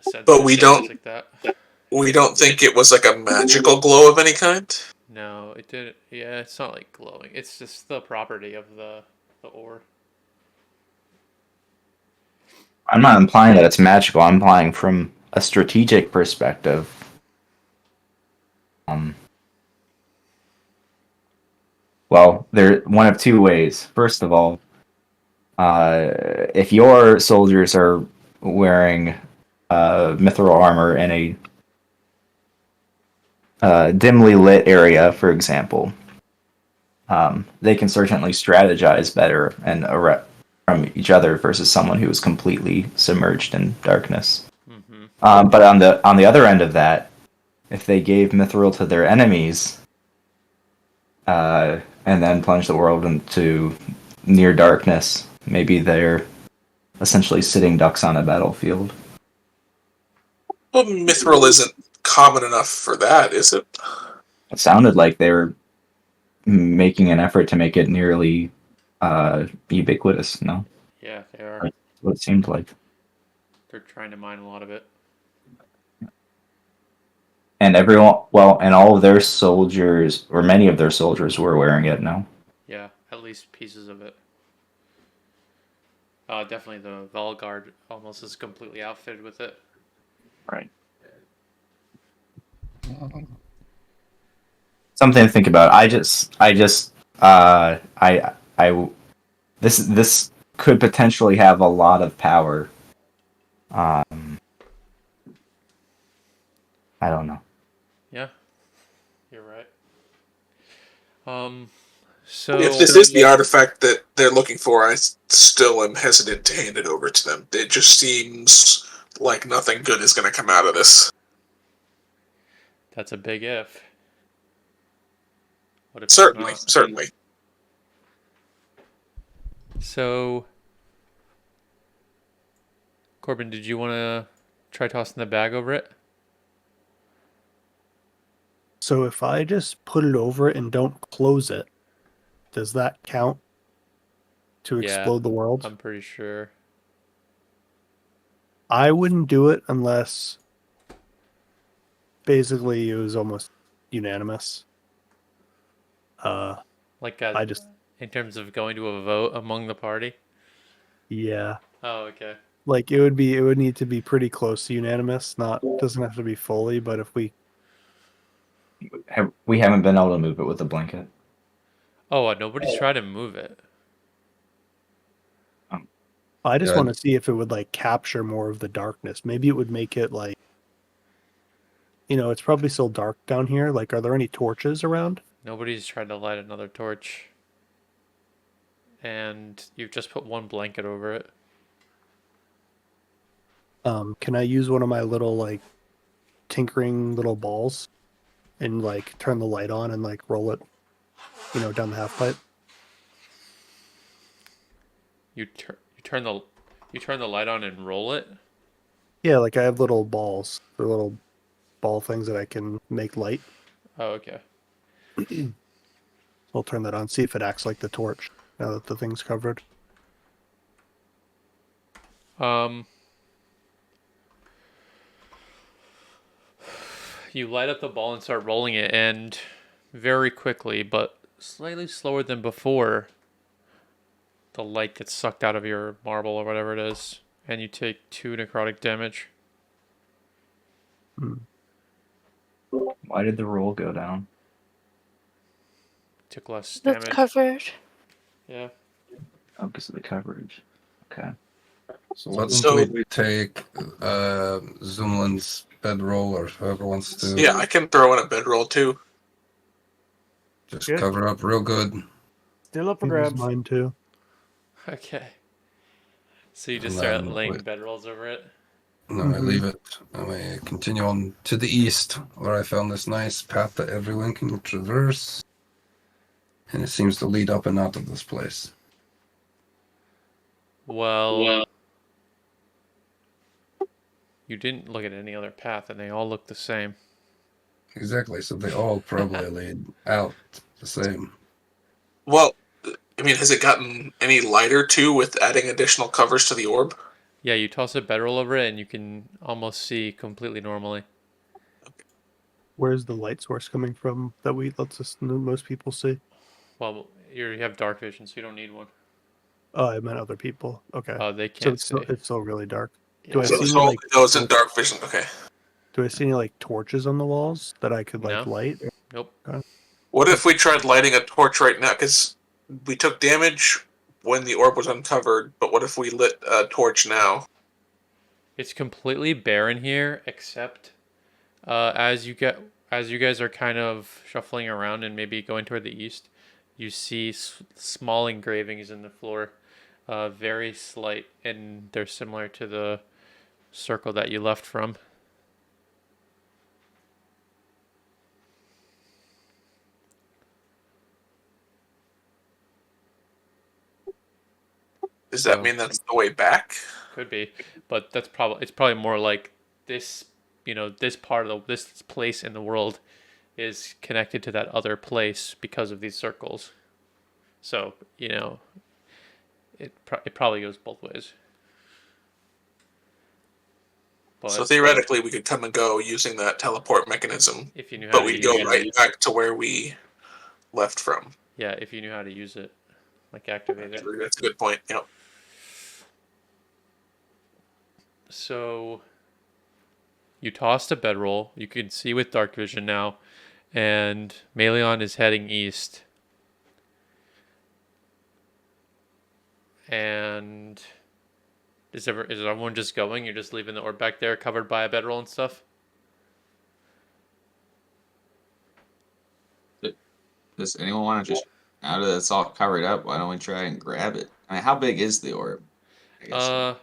sensitive. But we don't- like that. We don't think it was like a magical glow of any kind? No, it didn't. Yeah, it's not like glowing. It's just the property of the ore. I'm not implying that it's magical. I'm implying from a strategic perspective. Well, there one of two ways. First of all, if your soldiers are wearing mithril armor in a dimly lit area, for example, they can certainly strategize better and from each other versus someone who is completely submerged in darkness. Mm-hmm. But on the other end of that, if they gave mithril to their enemies, and then plunge the world into near darkness, maybe they're essentially sitting ducks on a battlefield. Well, mithril isn't common enough for that, is it? It sounded like they were making an effort to make it nearly ubiquitous. No, Yeah, they are. that's what it seemed like. They're trying to mine a lot of it. And everyone, well, and all of their soldiers, or many of their soldiers, were wearing it. No. Yeah, at least pieces of it. Definitely the Valguard almost is completely outfitted with it. Right. Something to think about. This could potentially have a lot of power. I don't know. Yeah, you're right. So If this is the artifact that they're looking for, I still am hesitant to hand it over to them. It just seems like nothing good is going to come out of this. that's a big if. What if it's Certainly, not? certainly. So, Corbin, did you want to try tossing the bag over it? So if I just put it over it and don't close it, does that count to Yeah, explode the world? I'm pretty sure. I wouldn't do it unless basically it was almost unanimous. Like, I just in terms of going to a vote among the party. yeah, Oh, okay. like it would need to be pretty close to unanimous. Doesn't have to be fully, but if we We haven't been able to move it with a blanket. Oh, nobody's tried to move it. I just Yeah. want to see if it would like capture more of the darkness. Maybe it would make it like, it's probably still dark down here. Like, are there any torches around? Nobody's tried to light another torch. And you've just put one blanket over it. Can I use one of my little like tinkering little balls and like turn the light on and like roll it, down the half pipe? You turn the light on and roll it. Yeah, like I have little balls, or little ball things that I can make light. Oh, okay. I'll turn that on, see if it acts like the torch now that the thing's covered. You light up the ball and start rolling it, and very quickly, but slightly slower than before, the light gets sucked out of your marble or whatever it is, and you take 2 necrotic damage. Why did the roll go down? Took less That's damage. covered. Yeah. Oh, because of the coverage. Okay. So why So- don't we take Zoomland's bedroll, or whoever wants to Yeah, I can throw in a bedroll too. just Yeah. cover up real good. Still up for Use grabs. mine too. Okay. So you just And start then laying wait. bedrolls over it. No, I leave it. And we continue on to the east, where I found this nice path that everyone can traverse. And it seems to lead up and out of this place. Well, you didn't look at any other path, and they all look the same. Exactly, so they all probably lead out the same. Well, I mean, has it gotten any lighter too with adding additional covers to the orb? Yeah, you toss a bedroll over it, and you can almost see completely normally. Where's the light source coming from that lets us most people see? Well, you have dark vision, so you don't need one. Oh, I meant other people. Okay. They So can't it's see. still really dark. Yeah. Do I So see it's any, all like, those in dark vision. Okay. Do I see any like torches on the walls that I could like No. light? Nope. What if we tried lighting a torch right now? Because we took damage when the orb was uncovered, but what if we lit a torch now? It's completely barren here, except as you guys are kind of shuffling around and maybe going toward the east, you see small engravings in the floor, very slight, and they're similar to the circle that you left from. Does that So- mean that's the way back? Could be, but it's probably more like this. This part of this place in the world is connected to that other place because of these circles. So it probably goes both ways. But So theoretically, we could come and go using that teleport mechanism, if you knew how but to we'd use go it, right back to where we left from. yeah, if you knew how to use it, like activate it. That's a good point. Yep. So you tossed a bedroll. You can see with dark vision now, and Meleon is heading east. And is everyone just going? You're just leaving the orb back there, covered by a bedroll and stuff. Does anyone want to just, now that it's all covered up, why don't we try and grab it? I mean, how big is the orb? I guess.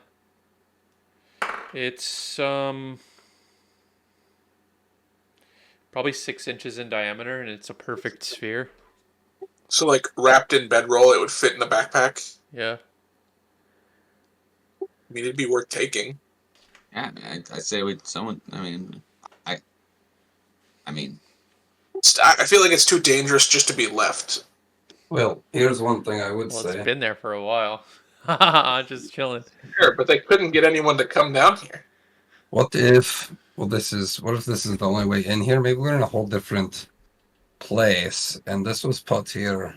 It's probably 6 inches in diameter, and it's a perfect sphere. So, like wrapped in bedroll, it would fit in the backpack. Yeah. I mean, it'd be worth taking. Yeah, I'd say someone. I mean, I feel like it's too dangerous just to be left. Well, here's one thing I would Well, say. it's been there for a while. Just chilling. Sure, but they couldn't get anyone to come down here. What if this is the only way in here? Maybe we're in a whole different place, and this was put here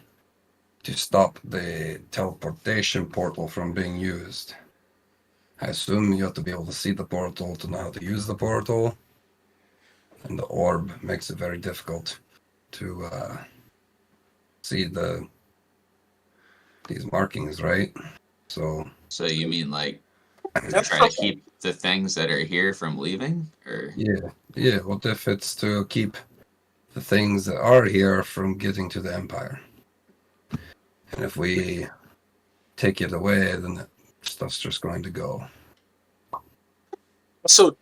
to stop the teleportation portal from being used. I assume you have to be able to see the portal to know how to use the portal, and the orb makes it very difficult to see these markings, right? So So you mean like to That's try to keep the things that are here from leaving, or yeah. What if it's to keep the things that are here from getting to the Empire? And if we take it away, then that stuff's just going to go. so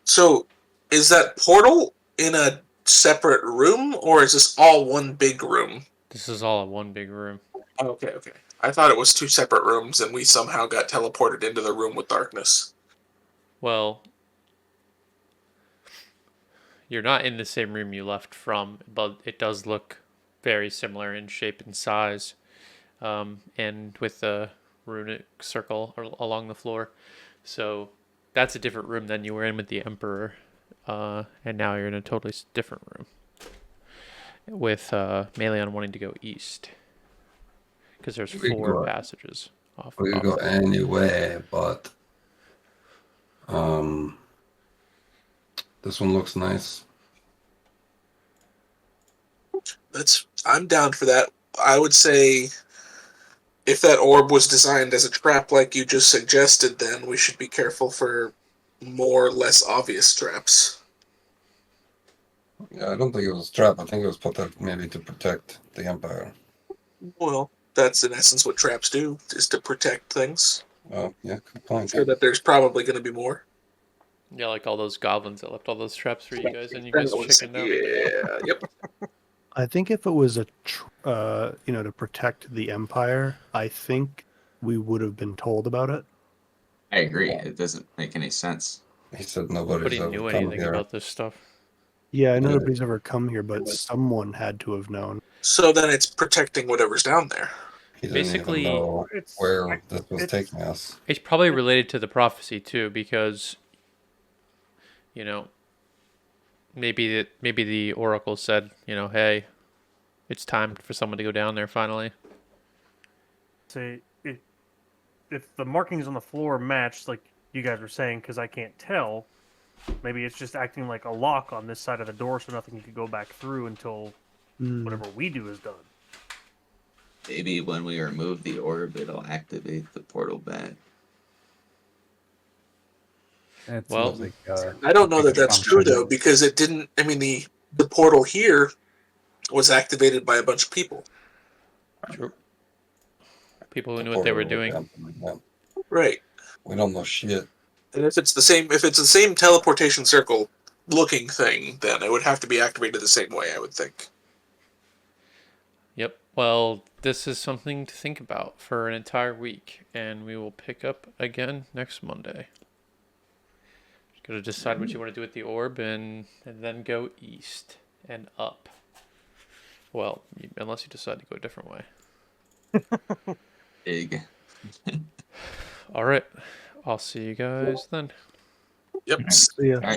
is that portal in a separate room, or is this all one big room? This is all in one big room. Okay, okay. I thought it was two separate rooms, and we somehow got teleported into the room with darkness. Well, you're not in the same room you left from, but it does look very similar in shape and size, and with the runic circle along the floor. So that's a different room than you were in with the Emperor, and now you're in a totally different room with Melion wanting to go east because there's We four go- passages off. We could off go the- anyway, but this one looks nice. I'm down for that. I would say if that orb was designed as a trap like you just suggested, then we should be careful for more less obvious traps. Yeah, I don't think it was a trap. I think it was put there maybe to protect the Empire. Well, that's in essence what traps do, is to protect things. Oh, yeah, good I'm point. sure that there's probably going to be more. Yeah, like all those goblins that left all those traps for you guys, and you guys chickened out. Yeah, yep. I think if it was to protect the Empire, I think we would have been told about it. I agree. It doesn't make any sense. He said Nobody nobody's knew ever come anything here. about this stuff. Yeah, I know Yeah. nobody's ever come here, but someone had to have known. So then it's protecting whatever's down there. He didn't Basically, even know It's where this was it's- taking us. It's probably related to the prophecy too, because maybe the oracle said, hey, it's time for someone to go down there finally. say if the markings on the floor match, like you guys were saying, because I can't tell, maybe it's just acting like a lock on this side of the door, so nothing can go back through until whatever we do is done. Maybe when we remove the orb, it'll activate the portal back. It's Well, like, I don't know that that's true though, because it didn't. I mean, the portal here was activated by a bunch of people, True. People who knew what they were doing. Yeah. right? We don't know shit. And if it's the same teleportation circle looking thing, then it would have to be activated the same way, I would think. Yep. Well, this is something to think about for an entire week, and we will pick up again next Monday. Got to decide what you want to do with the orb, and then go east and up. Well, unless you decide to go a different way. Big. All right. I'll see you guys then. Yep. So yeah. All right.